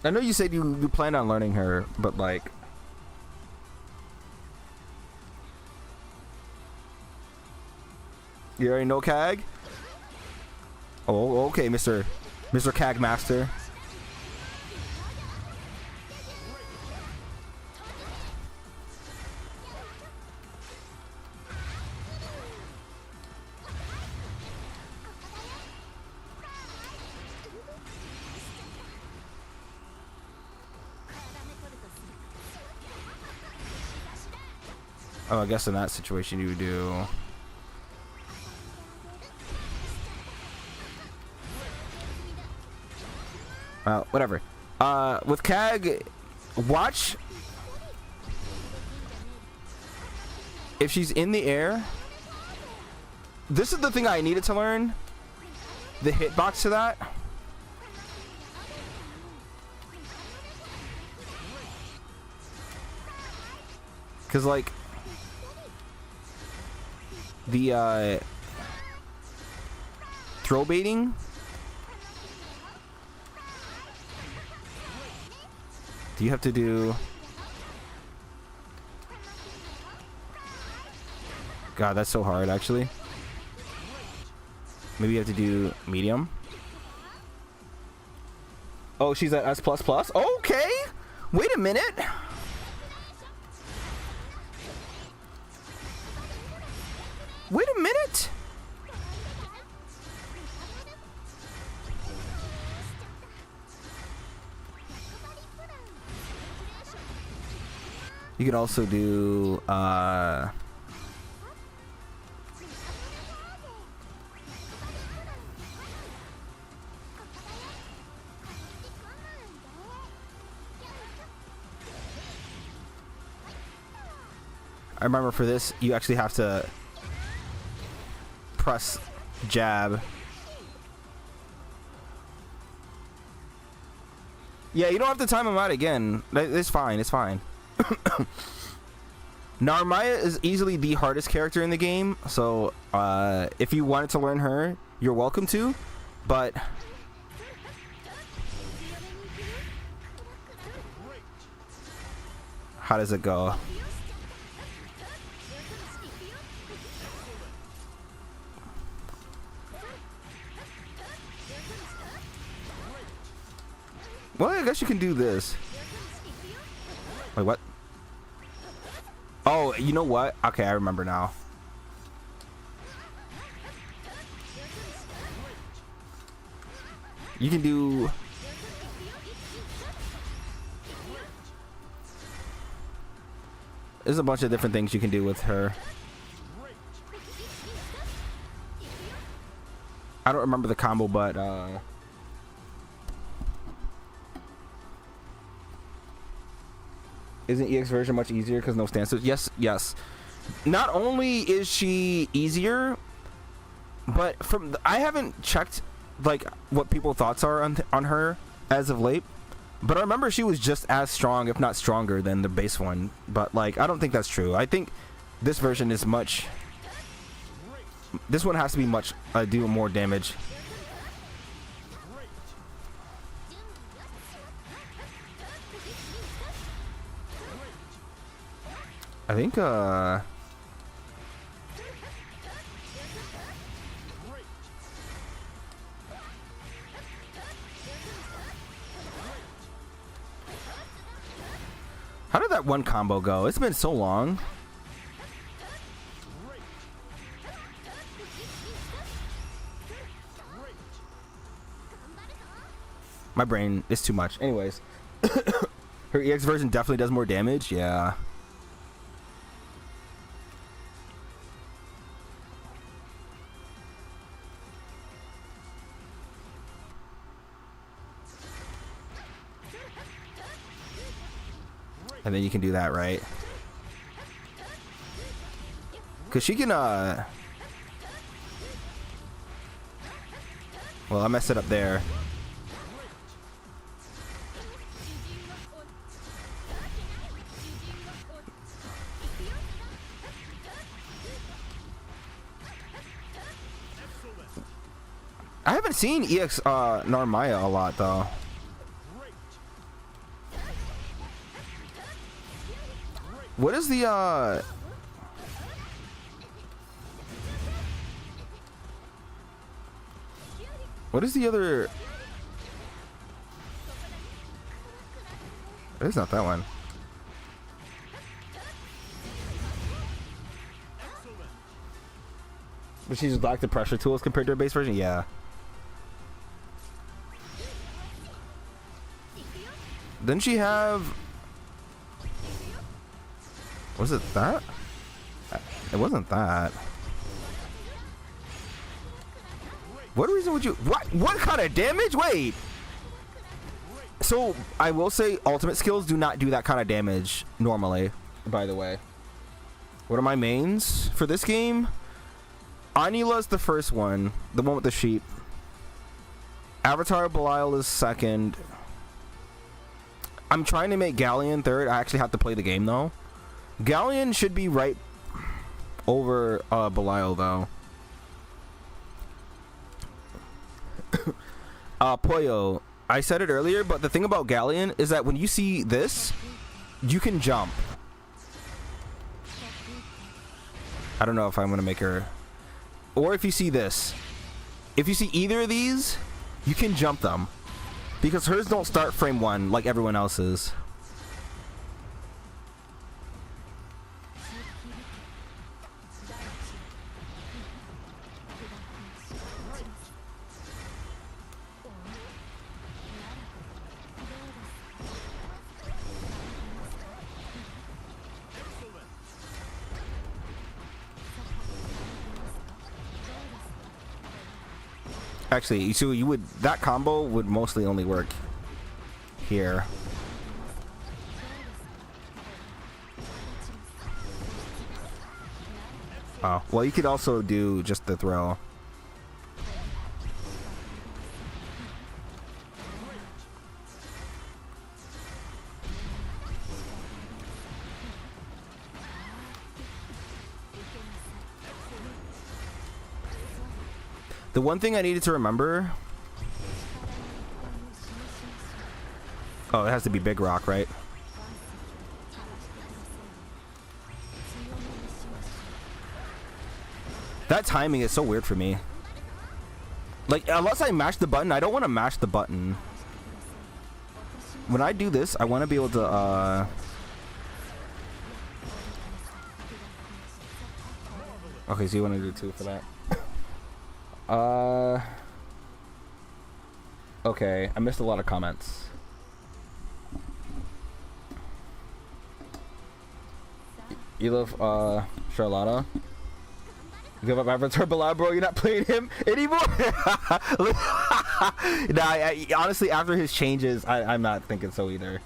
I know you said you planned on learning her, but like, you already know CAG? Oh, okay, Mr. CAG Master. Oh, I guess in that situation you would do. Whatever. With CAG, watch if she's in the air. This is the thing I needed to learn. The hitbox to that. Cause like the throw baiting. Do you have to do? God, that's so hard, actually. Maybe you have to do medium. Oh, she's at S++? Okay! Wait a minute! Wait a minute! You could also do, I remember for this, you actually have to press jab. Yeah, you don't have to time him out again. It's fine, it's fine. Narmaya is easily the hardest character in the game, so if you wanted to learn her, you're welcome to, but how does it go? Well, I guess you can do this. Wait, what? Oh, you know what? Okay, I remember now. You can do... There's a bunch of different things you can do with her. I don't remember the combo, but isn't EX version much easier because no stances? Yes, yes. Not only is she easier, but I haven't checked like what people's thoughts are on her as of late, but I remember she was just as strong, if not stronger, than the base one. But like, I don't think that's true. I think this version is much. This one has to be much do more damage. I think how did that one combo go? It's been so long. My brain is too much. Anyways, her EX version definitely does more damage. Yeah. And then you can do that, right? Cause she can well, I messed it up there. I haven't seen EX Narmaya a lot though. What is the what is the other? It's not that one. But she's lacked the pressure tools compared to her base version. Yeah. Didn't she have? Was it that? It wasn't that. What reason would you? What kind of damage? Wait. So I will say, ultimate skills do not do that kind of damage normally. By the way, what are my mains for this game? Anula's the first one, the one with the sheep. Avatar Belial is second. I'm trying to make Galleon third. I actually have to play the game though. Galleon should be right over Belial though. Poyo, I said it earlier, but the thing about Galleon is that when you see this, you can jump. I don't know if I'm gonna make her. Or if you see this, if you see either of these, you can jump them, because hers don't start frame 1 like everyone else's. Actually, so you would, that combo would mostly only work here. Oh, well, you could also do just the throw. The one thing I needed to remember... Oh, it has to be big rock, right? That timing is so weird for me. Like, unless I mash the button, I don't want to mash the button. When I do this, I want to be able to, Okay, so you want to do 2 for that? Okay, I missed a lot of comments. You love, Charlotta? Give up Avatar Balad, bro. You're not playing him anymore. Nah, honestly, after his changes, I'm not thinking so either.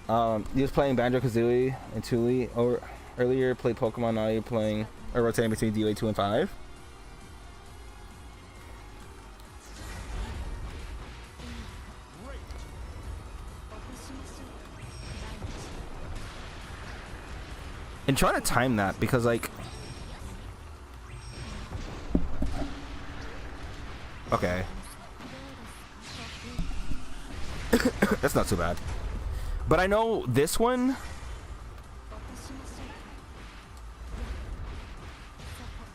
He was playing Banjo-Kazooie and Tuli or earlier. Played Pokemon. Now you're playing or rotating between DOA 2 and 5. And trying to time that, because like, okay, that's not too bad. But I know this one,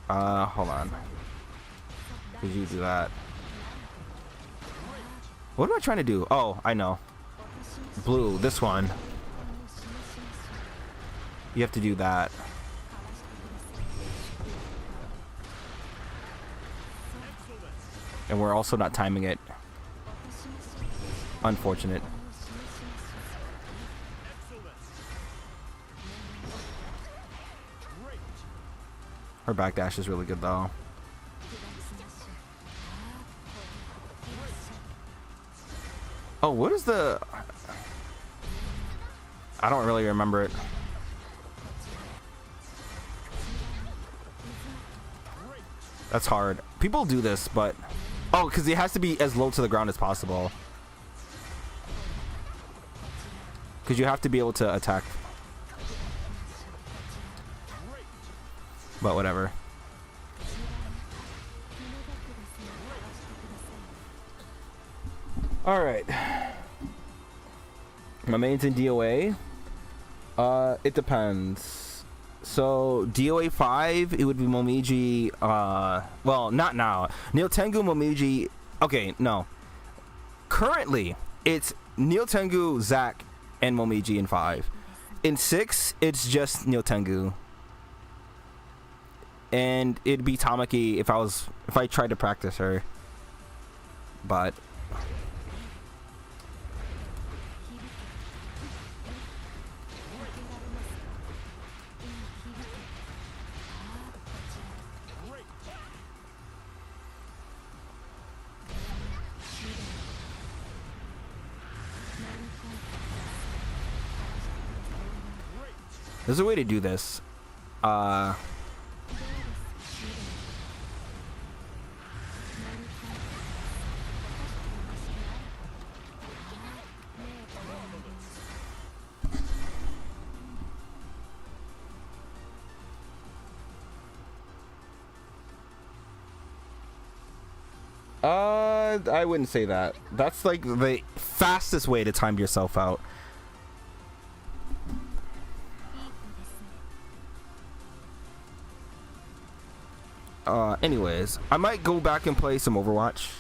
hold on, could you do that? What am I trying to do? Oh, I know. Blue, this one. You have to do that. And we're also not timing it. Unfortunate. Her backdash is really good though. Oh, what is the... I don't really remember it. That's hard. People do this, but... Oh, because it has to be as low to the ground as possible. Because you have to be able to attack. But whatever. Alright. My main's in DOA. It depends. So DOA 5, it would be Momiji. Well, not now. Neo Tengu, Momiji. Okay, no. Currently, it's Neo Tengu, Zack, and Momiji in 5. In 6, it's just Neo Tengu. And it'd be Tamaki if I tried to practice her. But there's a way to do this. I wouldn't say that. That's like the fastest way to time yourself out. Anyways, I might go back and play some Overwatch.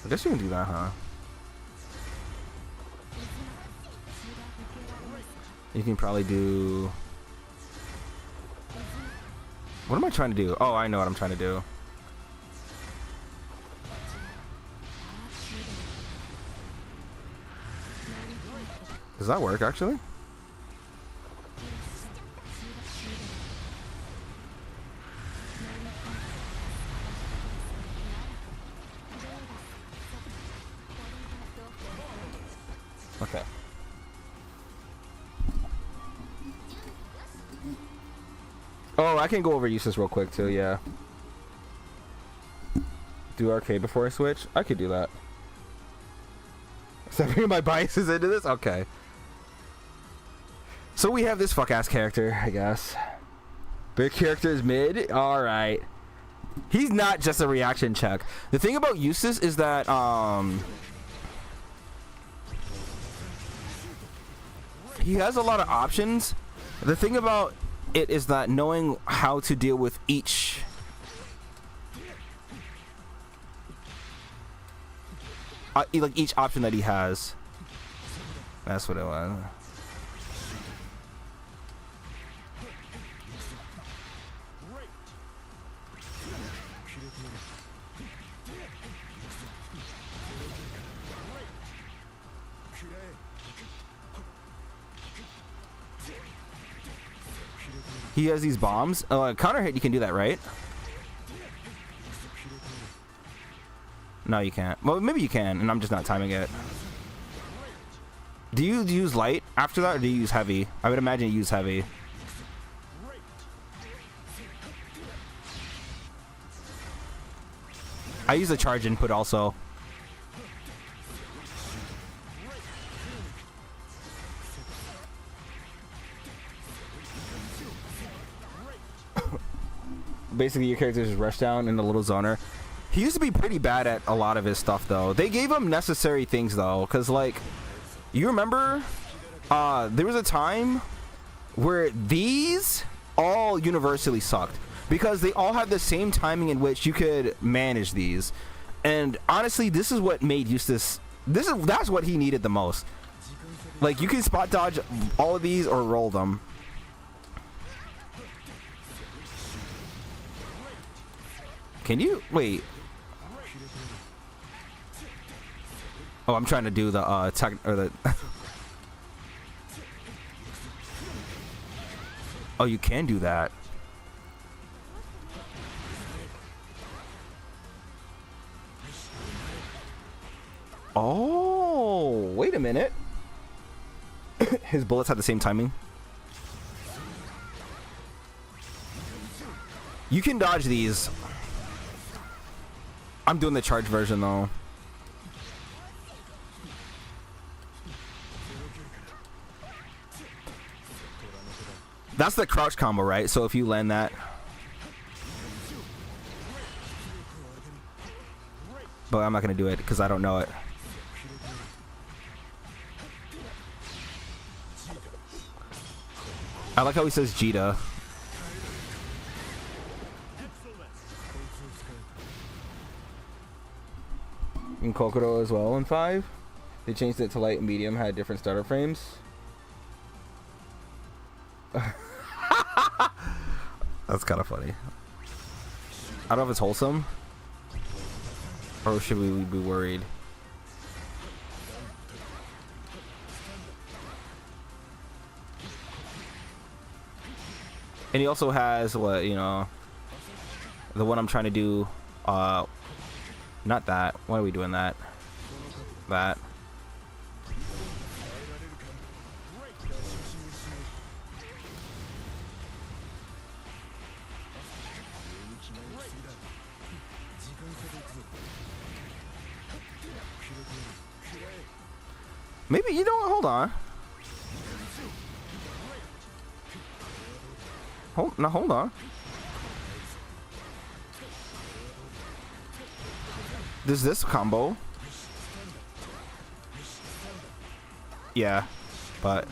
I guess you can do that, huh? You can probably do... What am I trying to do? Oh, I know what I'm trying to do. Does that work, actually? Okay. Oh, I can go over uses real quick too, yeah. Do arcade before I switch? I could do that. Is that bringing my biases into this? Okay. So we have this fuck-ass character, I guess. Big character is mid? Alright. He's not just a reaction check. The thing about uses is that, he has a lot of options. The thing about it is that knowing how to deal with each like each option that he has. That's what it was. He has these bombs. Counter hit, you can do that, right? No, you can't. Well, maybe you can, and I'm just not timing it. Do you use light after that, or do you use heavy? I would imagine you use heavy. I use a charge input also. Basically, your character just rush down in the little zoner. He used to be pretty bad at a lot of his stuff, though. They gave him necessary things, though, because, like, you remember, there was a time where these all universally sucked because they all had the same timing in which you could manage these. And honestly, this is what made Eustace. That's what he needed the most. Like, you can spot dodge all of these or roll them. Can you wait? Oh, I'm trying to do the tech or the. Oh, you can do that. Oh, wait a minute. His bullets have the same timing. You can dodge these. I'm doing the charge version though. That's the crouch combo, right? So if you land that. But I'm not going to do it because I don't know it. I like how he says Jita. In Kokoro as well in 5. They changed it to light and medium, had different starter frames. That's kind of funny. I don't know if it's wholesome. Or should we be worried? And he also has what, you know, the one I'm trying to do, not that. Why are we doing that? That. Maybe, you know what, hold on. Hold on. There's this combo. Yeah, but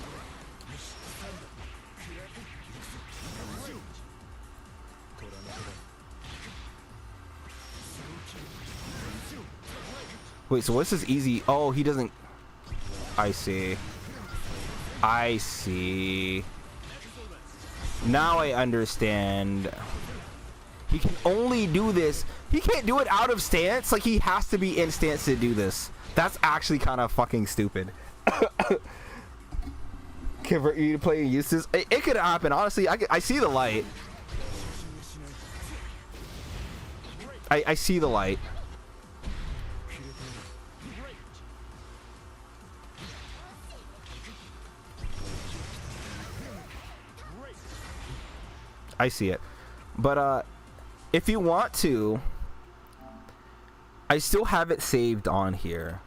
wait, so what's this easy? Oh, he doesn't. I see. I see. Now I understand. He can only do this. He can't do it out of stance. Like, he has to be in stance to do this. That's actually kind of fucking stupid. Convert you to playing uses. It could happen. Honestly, I see the light. I see the light. I see it. But if you want to, I still have it saved on here.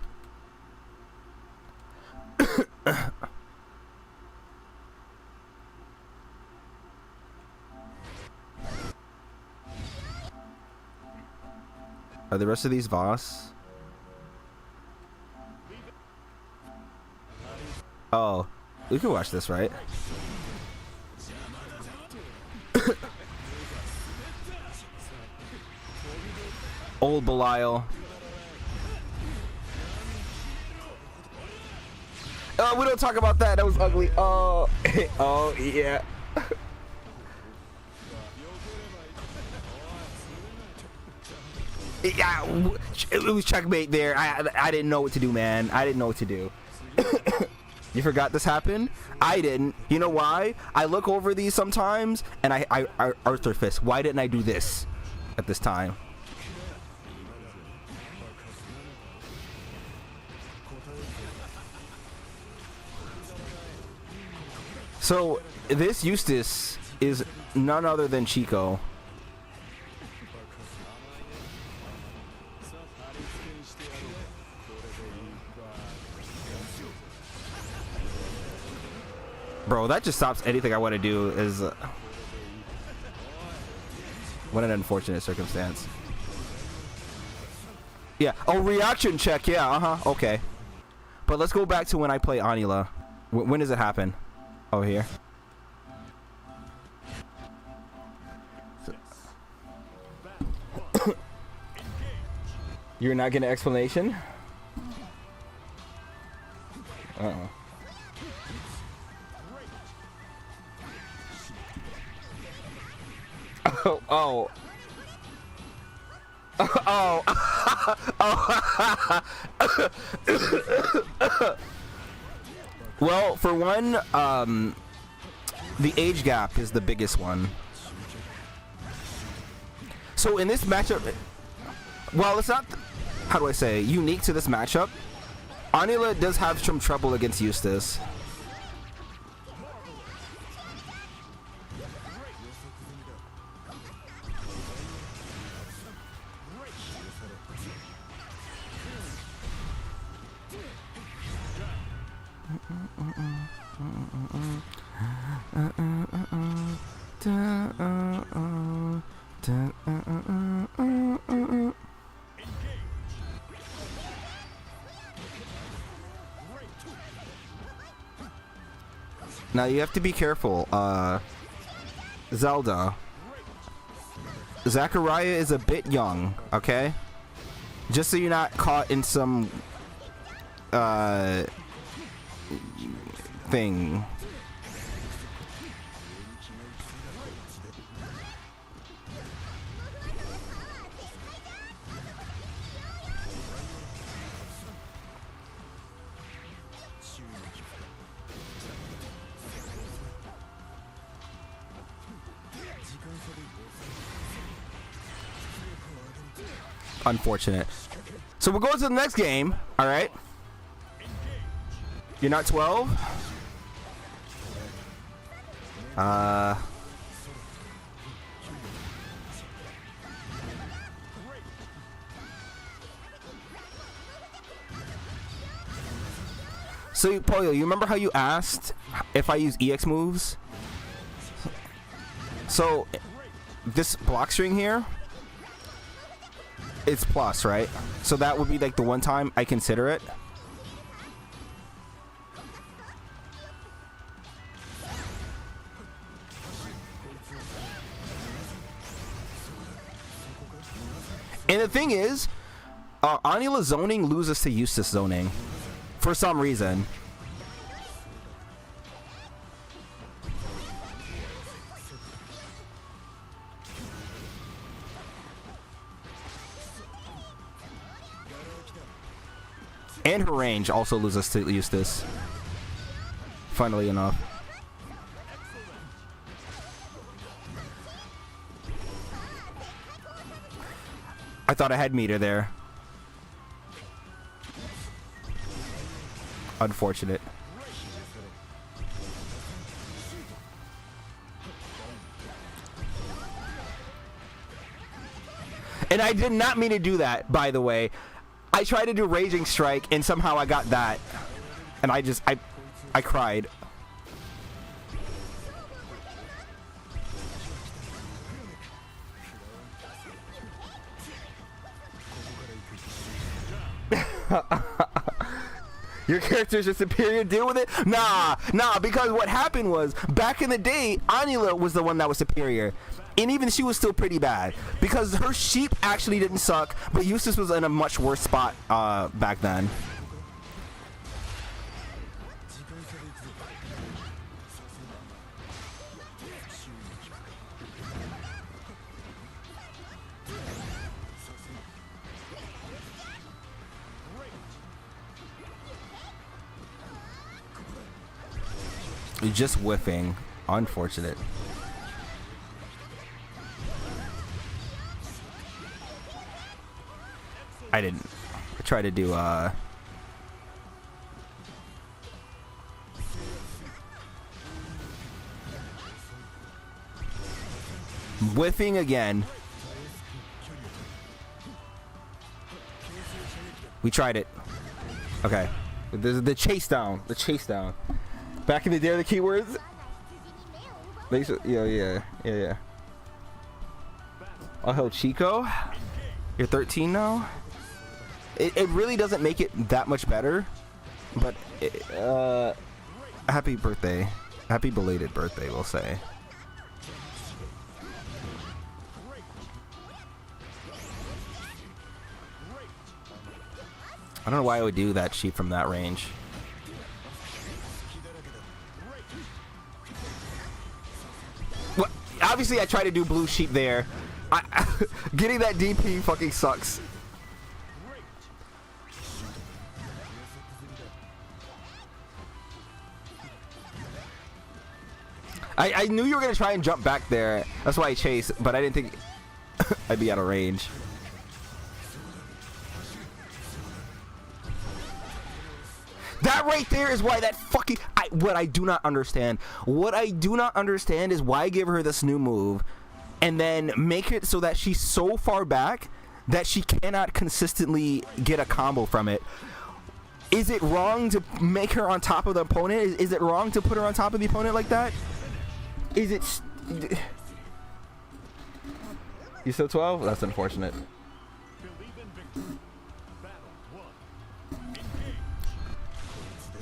Are the rest of these Voss? Oh, we can watch this, right? Old Belial. We don't talk about that. That was ugly. Oh, oh yeah. Yeah, it was checkmate there. I didn't know what to do, man. I didn't know what to do. You forgot this happened? I didn't. You know why? I look over these sometimes and I Arthur Fist. Why didn't I do this at this time? So this Eustace is none other than Chico. Bro, that just stops anything I want to do. Is what an unfortunate circumstance. Yeah. Oh, reaction check. Yeah. Okay. But let's go back to when I play Anila. When does it happen? Oh, here. You're not getting an explanation? Uh-oh. Oh, oh. Oh. Well, for one, the age gap is the biggest one. So in this matchup, well, it's not, how do I say, unique to this matchup. Anila does have some trouble against Eustace. Now you have to be careful. Zelda. Zachariah is a bit young, okay? Just so you're not caught in some thing. Unfortunate. So we're going to the next game. All right. You're not 12. So Polio, you remember how you asked if I use EX moves? So this block string here, it's plus, right? So that would be like the one time I consider it. And the thing is, Anila zoning loses to Eustace zoning for some reason. And her range also loses to Eustace. Funnily enough. I thought I had meter there. Unfortunate. And I did not mean to do that, by the way. I tried to do Raging Strike, and somehow I got that. And I cried. Your character's a superior, deal with it? Nah, because what happened was, back in the day, Anila was the one that was superior. And even she was still pretty bad. Because her sheep actually didn't suck, but Eustace was in a much worse spot back then. Just whiffing. Unfortunate. I didn't. I tried to do whiffing again. We tried it. Okay. The chase down. The chase down. Back in the day, the keywords. Yeah. Oh, hell, Chico. You're 13 now. It really doesn't make it that much better, but happy birthday, happy belated birthday, we'll say. I don't know why I would do that sheep from that range. Well, obviously I try to do blue sheep there. Getting that DP fucking sucks. I knew you were gonna try and jump back there. That's why I chased, but I didn't think I'd be out of range. That right there is why that fucking what I do not understand. What I do not understand is why I give her this new move and then make it so that she's so far back that she cannot consistently get a combo from it. Is it wrong to make her on top of the opponent? Is it wrong to put her on top of the opponent like that? Is it... You still 12? That's unfortunate.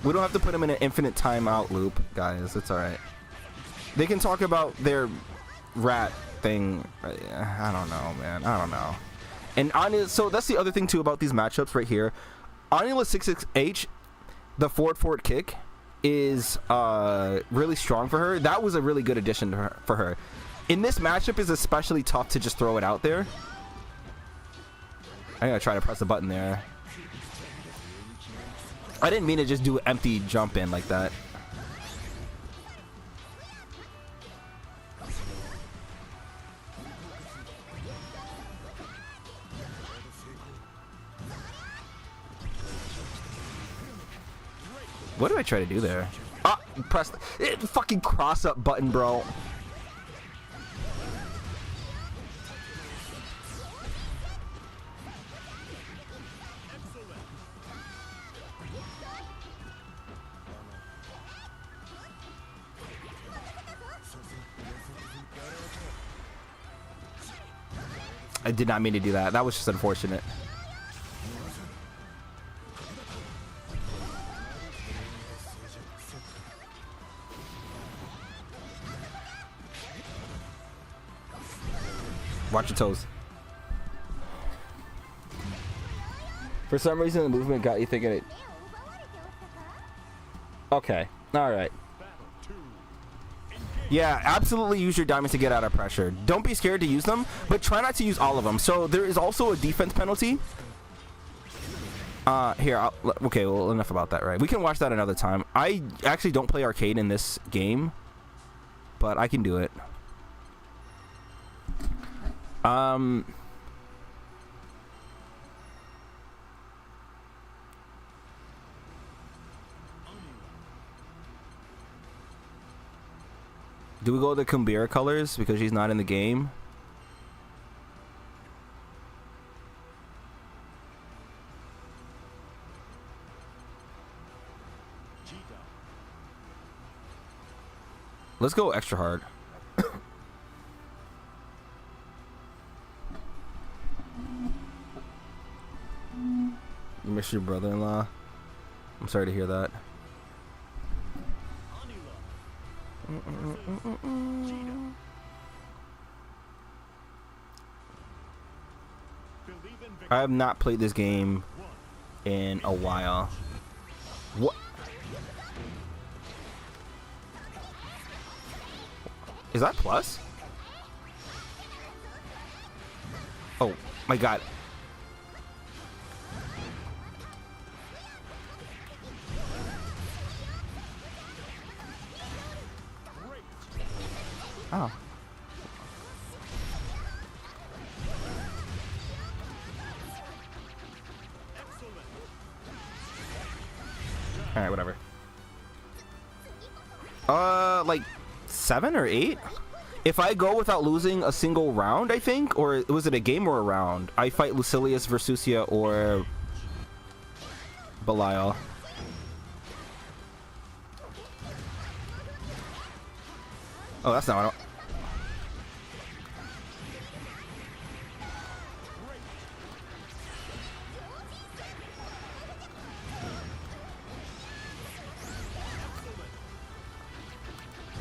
We don't have to put them in an infinite timeout loop, guys. It's alright. They can talk about their rat thing. I don't know, man. I don't know. And Anila, so that's the other thing, too, about these matchups right here. Anila 66H, the forward kick, is really strong for her. That was a really good addition to her, for her. In this matchup, it's especially tough to just throw it out there. I'm gonna try to press the button there. I didn't mean to just do an empty jump in like that. What do I try to do there? Ah, press the fucking cross up button, bro. I did not mean to do that. That was just unfortunate. Watch your toes. For some reason, the movement got you thinking it. Okay. All right. Yeah, absolutely use your diamonds to get out of pressure. Don't be scared to use them, but try not to use all of them. So there is also a defense penalty. Okay, well, enough about that, right? We can watch that another time. I actually don't play arcade in this game, but I can do it. Do we go the Kumbira colors because she's not in the game? Let's go extra hard. You miss your brother-in-law? I'm sorry to hear that. I have not played this game in a while. What? Is that plus? Oh my god. Oh. Alright, whatever. Like 7 or 8? If I go without losing a single round, I think? Or was it a game or a round? I fight Lucilius, Versusia, or Belial. Oh, that's not what I don't.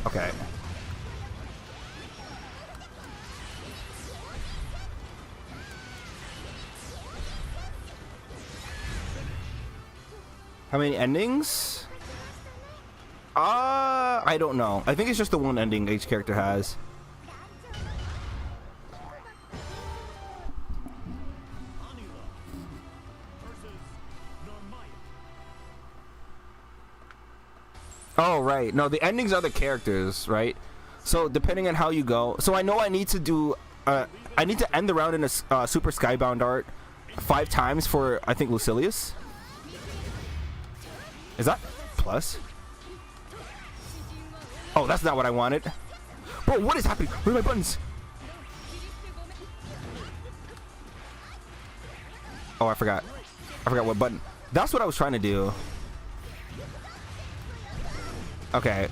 Okay. How many endings? I don't know. I think it's just the one ending each character has. Oh, right. No, the endings are the characters, right? So depending on how you go. So I know I need to do. I need to end the round in a Super Skybound art 5 times for I think Lucilius. Is that plus? Oh, that's not what I wanted. Bro, what is happening? Where are my buttons? Oh, I forgot. I forgot what button. That's what I was trying to do. Okay.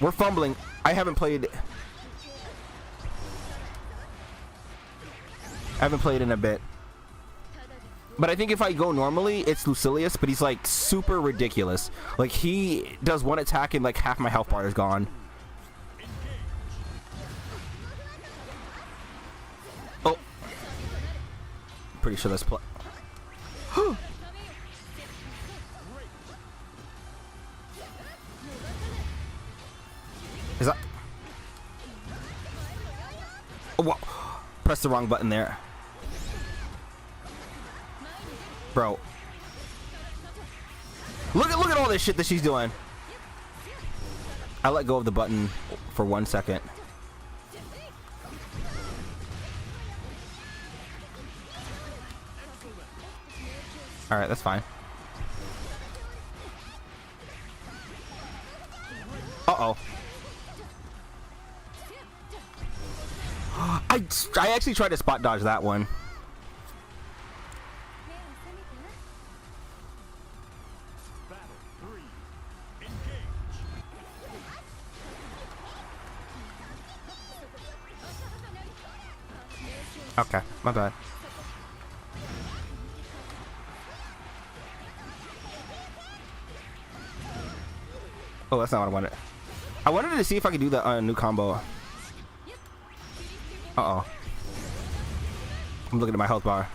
We're fumbling. I haven't played in a bit. But I think if I go normally, it's Lucilius, but he's like super ridiculous. Like he does one attack and like half my health bar is gone. Oh. Pretty sure that's play. Is that? Oh, whoa. Press the wrong button there. Bro. Look at all this shit that she's doing. I let go of the button for 1 second. Alright, that's fine. Uh-oh. I actually tried to spot dodge that one. Okay, my bad. Oh, that's not what I wanted. I wanted to see if I could do the new combo. Uh-oh. I'm looking at my health bar.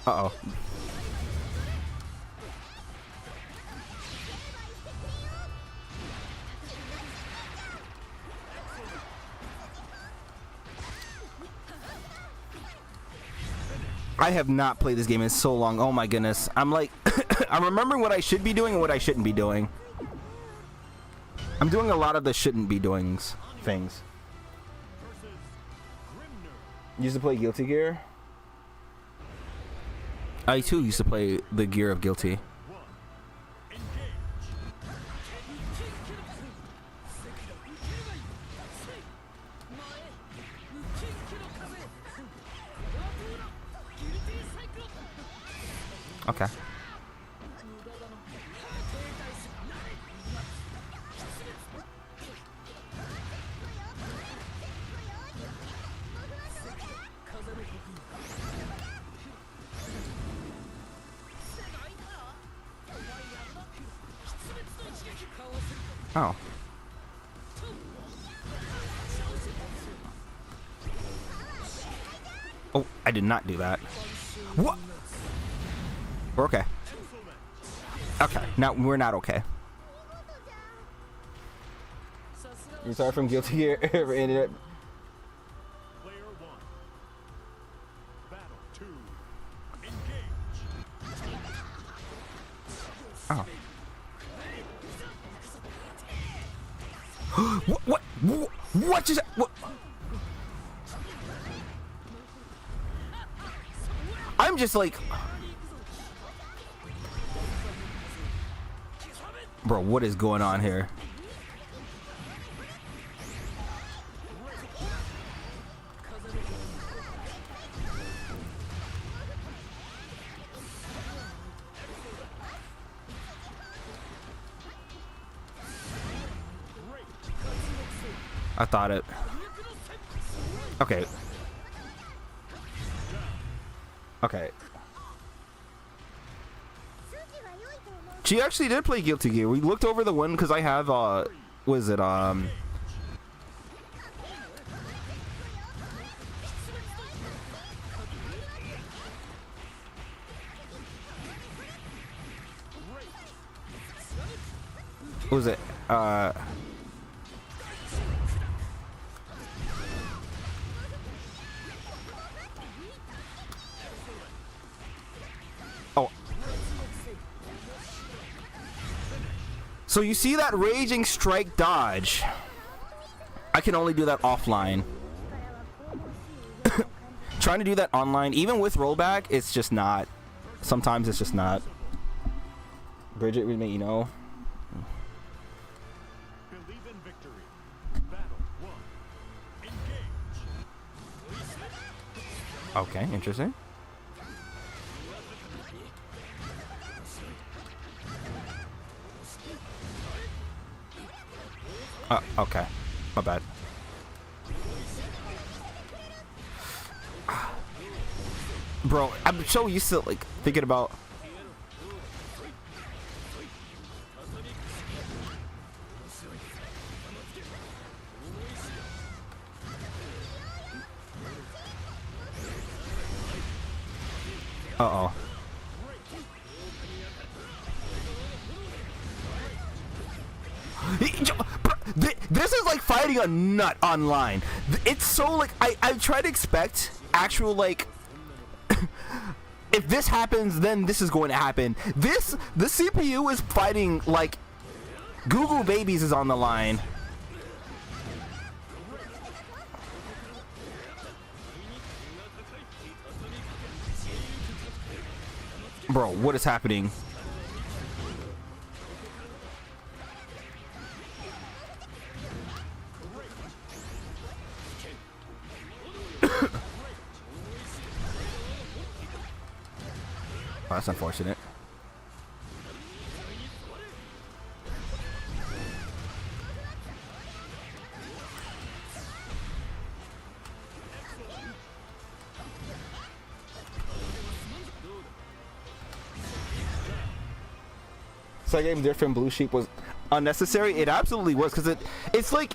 Uh-oh. I have not played this game in so long. Oh my goodness. I'm like, I'm remembering what I should be doing and what I shouldn't be doing. I'm doing a lot of the shouldn't be doings things. You used to play Guilty Gear? I too used to play the Gear of Guilty. Okay. Oh. Oh, I did not do that. What? We're okay. Okay, now we're not okay. You start from Guilty Gear, ended up. Player 1. Battle 2. Engage. Oh. What just what? I'm just like, bro, what is going on here? I thought it. Okay. Okay. She actually did play Guilty Gear. We looked over the one because I have was it what was it oh. So you see that raging strike dodge? I can only do that offline. Trying to do that online, even with rollback, it's just not. Sometimes it's just not. Bridget would make you know. Believe in victory. Battle 1. Engage. Okay, interesting. Okay. My bad. Bro, I'm so used to like thinking about. Uh-oh. This is like fighting a nut online. It's so like I try to expect actual like if this happens then this is going to happen. The CPU is fighting like Google babies is on the line. Bro, what is happening? Oh, that's unfortunate. Second different blue sheep was unnecessary. It absolutely was, because it's like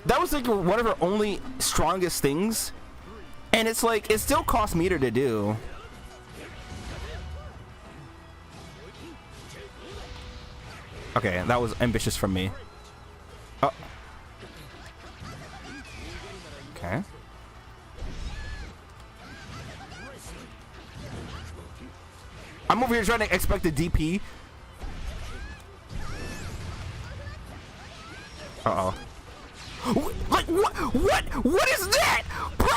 that was like one of her only strongest things, and it's like it still cost meter to do. Okay, that was ambitious from me. Oh. Okay. I'm over here trying to expect a DP. Uh-oh. Like, what is that? Bro!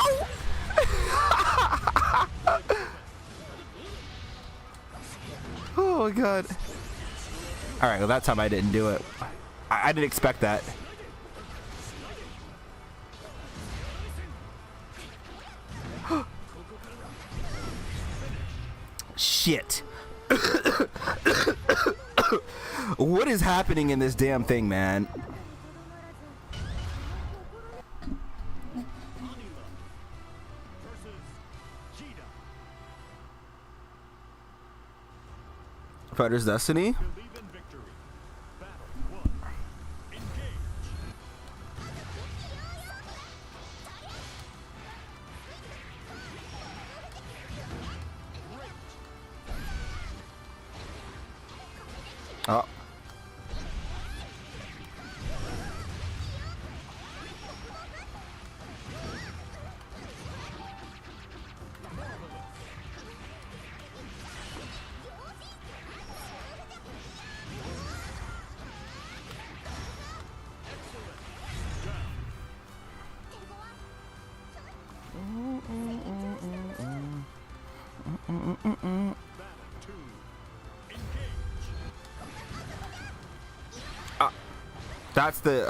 Oh, my God. All right, well, that time I didn't do it. I didn't expect that. Shit. What is happening in this damn thing, man? Fighter's Destiny. Oh. That's the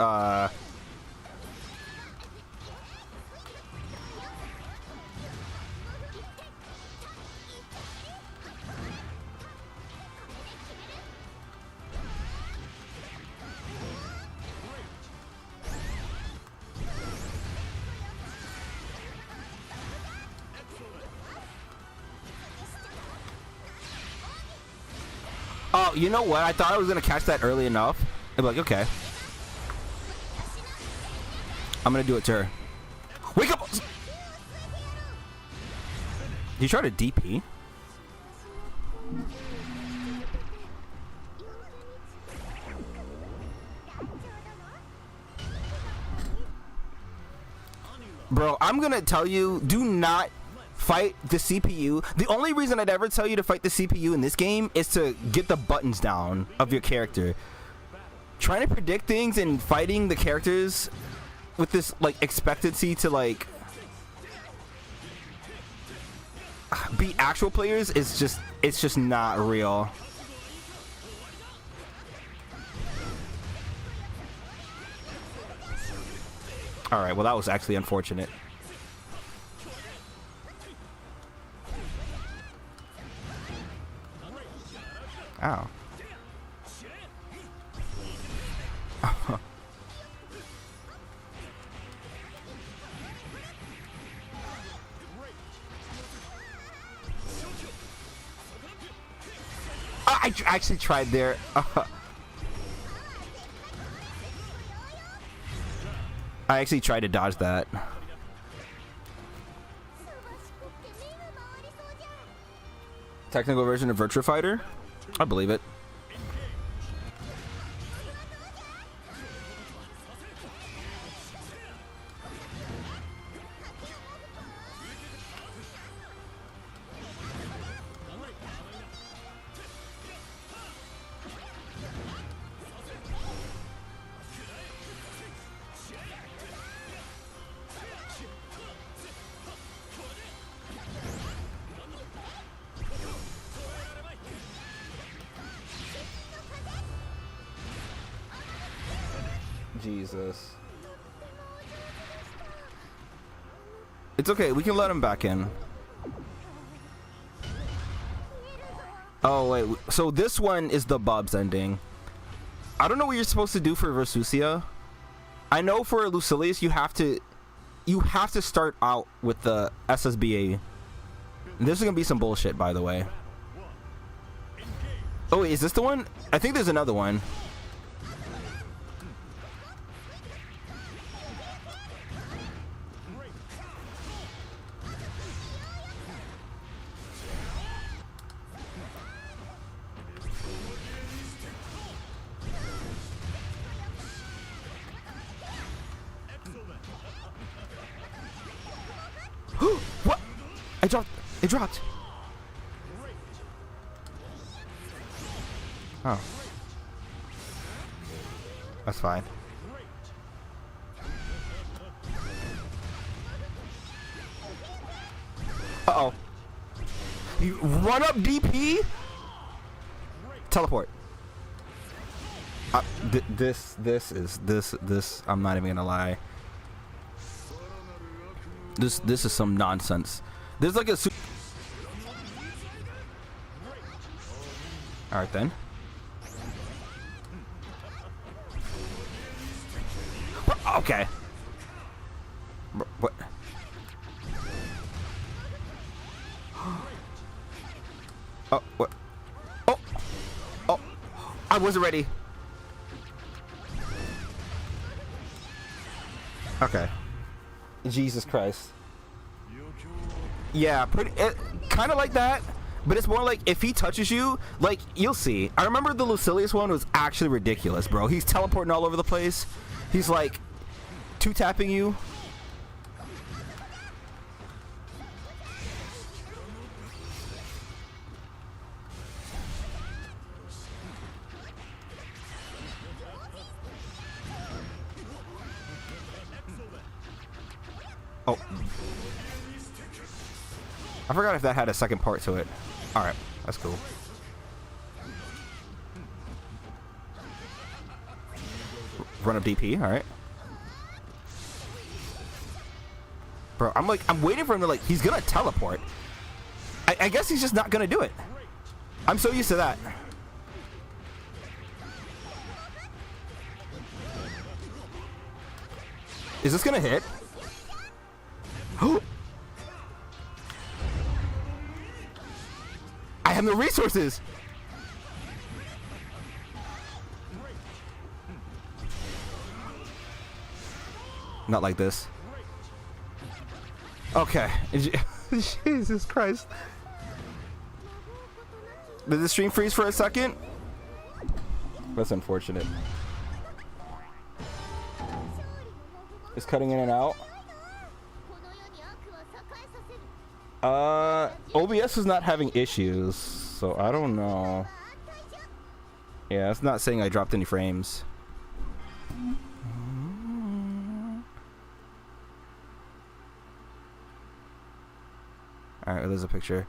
oh, you know what? I thought I was gonna catch that early enough. I'd be like, okay. I'm gonna do it to her. Wake up! You try to DP? Bro, I'm gonna tell you, do not fight the CPU. The only reason I'd ever tell you to fight the CPU in this game is to get the buttons down of your character. Trying to predict things and fighting the characters with this like expectancy to like be actual players is just, it's just not real. All right, well that was actually unfortunate. Ow. I actually tried there. I actually tried to dodge that. Technical version of Virtua Fighter? I believe it. Jesus. It's okay, we can let him back in. Oh wait, so this one is the Bob's ending. I don't know what you're supposed to do for Versusia. I know for Lucilius you have to start out with the SSBA. This is gonna be some bullshit, by the way. Oh, wait, is this the one? I think there's another one. What? I dropped. It dropped. Oh. That's fine. Uh-oh. You run up DP? Teleport. This, I'm not even gonna lie. This is some nonsense. There's like a Alright then. Okay. What? Oh, what? Oh! Oh! I wasn't ready. Okay. Jesus Christ. Yeah, pretty kind of like that, but it's more like if he touches you, like you'll see. I remember the Lucilius one was actually ridiculous, bro. He's teleporting all over the place. He's like two-tapping you. Oh. I forgot if that had a second part to it. Alright, that's cool. Run up DP, alright. Bro, I'm waiting for him to, like, he's gonna teleport. I guess he's just not gonna do it. I'm so used to that. Is this gonna hit? I have no resources. Not like this. Okay. Jesus Christ. Did the stream freeze for a second? That's unfortunate. It's cutting in and out. OBS is not having issues, so I don't know. Yeah, it's not saying I dropped any frames. Alright, there's a picture.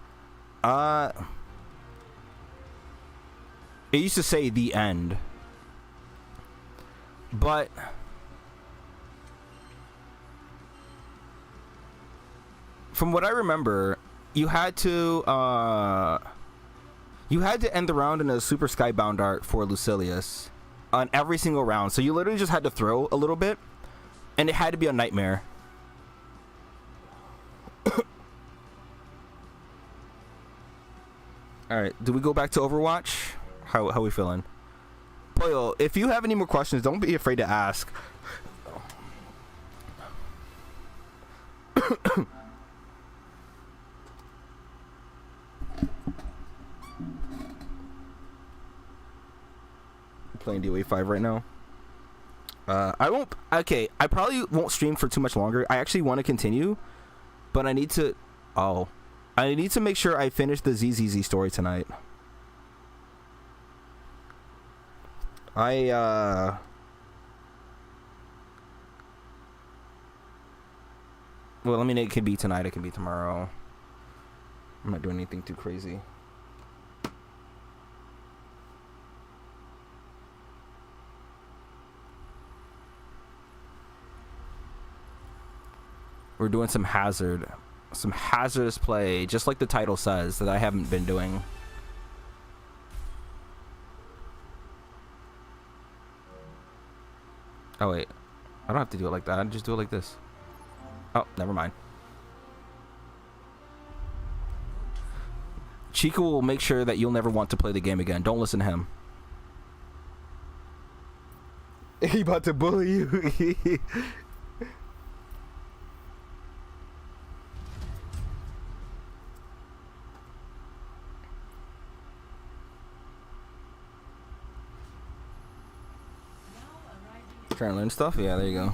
It used to say the end. But from what I remember, you had to end the round in a super skybound art for Lucilius on every single round. So you literally just had to throw a little bit, and it had to be a nightmare. All right, do we go back to Overwatch? How we feeling? Poyo, if you have any more questions, don't be afraid to ask. Playing DOA 5 right now. I won't. Okay, I probably won't stream for too much longer. I actually want to continue, but I need to. Oh, I need to make sure I finish the ZZZ story tonight. Well, I mean, it could be tonight. It can be tomorrow. I'm not doing anything too crazy. We're doing some hazardous play, just like the title says, that I haven't been doing. Oh wait, I don't have to do it like that. I just do it like this. Oh, never mind. Chico will make sure that you'll never want to play the game again. Don't listen to him. He about to bully you. Trying to learn stuff? Yeah, there you go.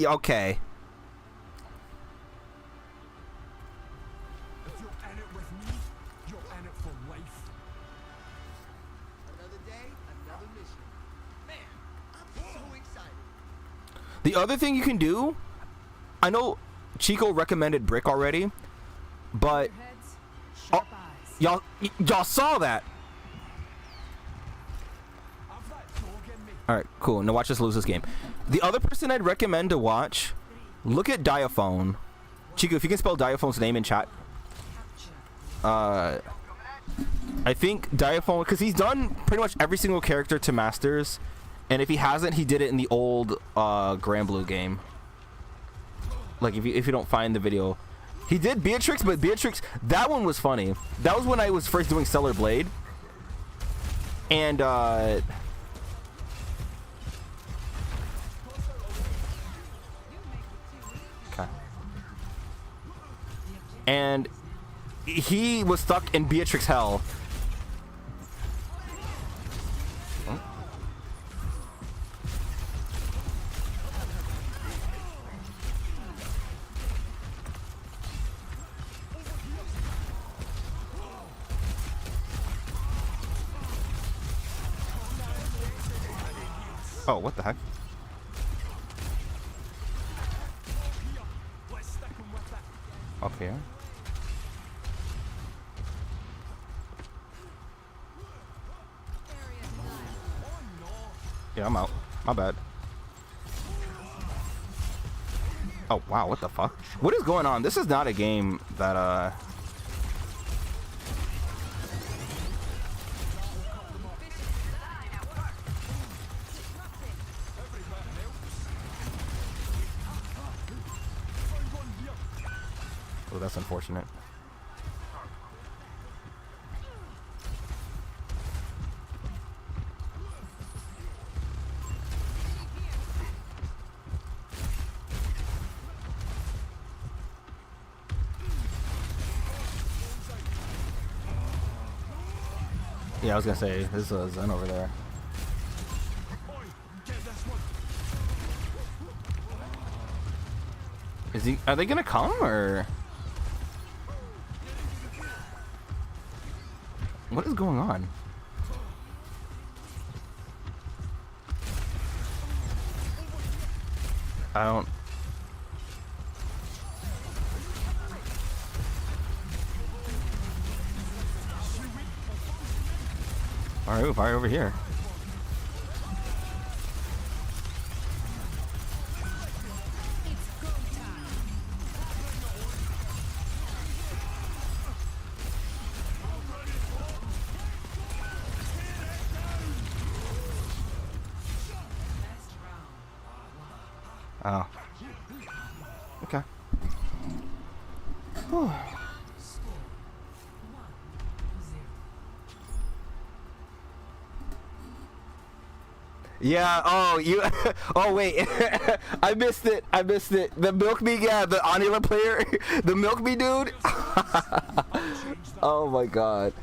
Okay. If you're in it with me, you're in it for life. Another day, another mission. Man, I'm so excited. The other thing you can do, I know Chico recommended Brick already, but y'all saw that. I've that dog in me. All right, cool. Now watch us lose this game. The other person I'd recommend to watch, look at Diaphone. Chico, if you can spell Diaphone's name in chat. I think Diaphone, because he's done pretty much every single character to Masters, and if he hasn't, he did it in the old Grand Blue game. Like if you don't find the video, he did Beatrix, but Beatrix, that one was funny. That was when I was first doing Stellar Blade, and and he was stuck in Beatrix Hell. Oh, what the heck? Up here. Yeah, I'm out. My bad. Oh, wow, what the fuck? What is going on? This is not a game that, Oh, that's unfortunate. Yeah, I was gonna say, there's a Zen over there. Is he? Are they gonna come or? What is going on? I don't. Alright, fire over here. Oh. Okay. Whew. Yeah, oh, you, oh, wait, I missed it, the Milk Me, yeah, the Anila player, the Milk Me dude, oh my god.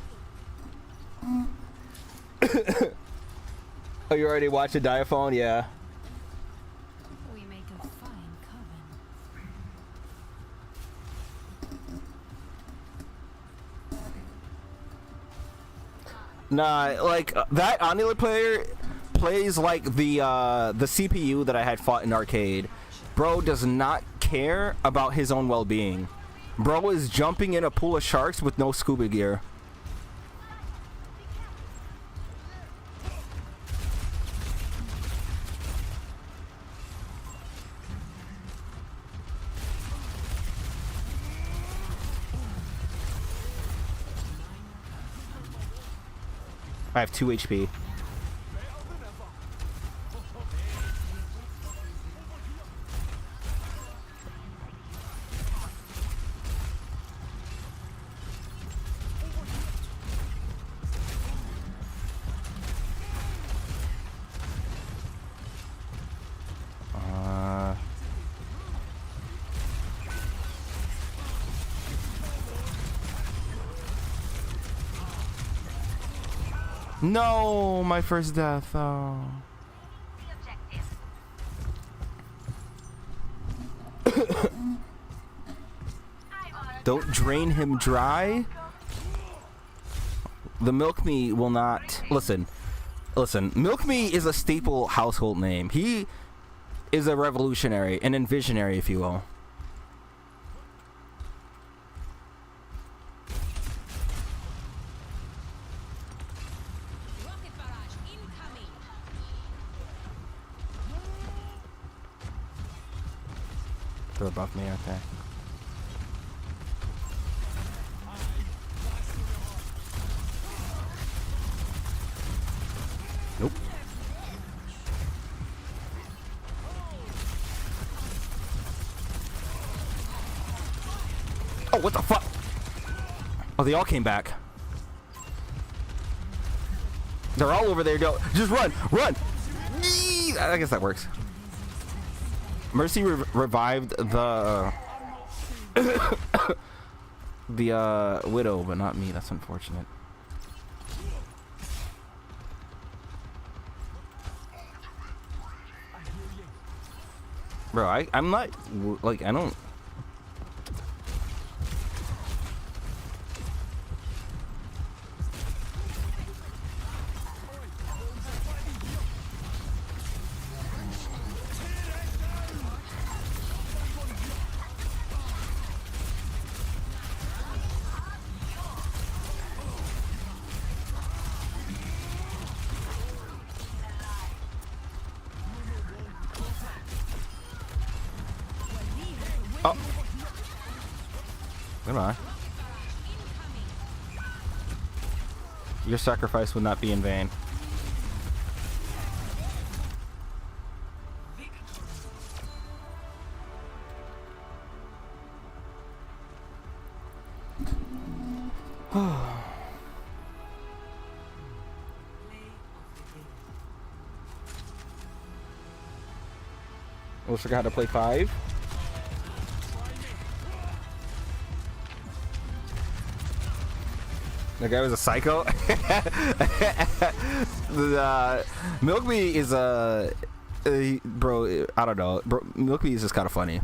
Oh, you already watched the Diaphone? Yeah. We make a fine coven. Nah, like, that Anila player plays like the CPU that I had fought in arcade. Bro does not care about his own well-being. Bro is jumping in a pool of sharks with no scuba gear. I have 2 HP. No, my first death. Oh. Don't drain him dry. The Milk Me will not listen. Listen, Milk Me is a staple household name. He is a revolutionary, an visionary, if you will. They're above me, okay. Nope. Oh, what the fuck? Oh, they all came back. They're all over there. Go, just run, run. Yee! I guess that works. Mercy revived the the widow, but not me. That's unfortunate. Bro, I'm not like I don't. Oh. Goodbye. Your sacrifice would not be in vain. Almost forgot how to play 5. The guy was a psycho. Milk Me is a bro. I don't know. Bro, Milk Me is just kind of funny.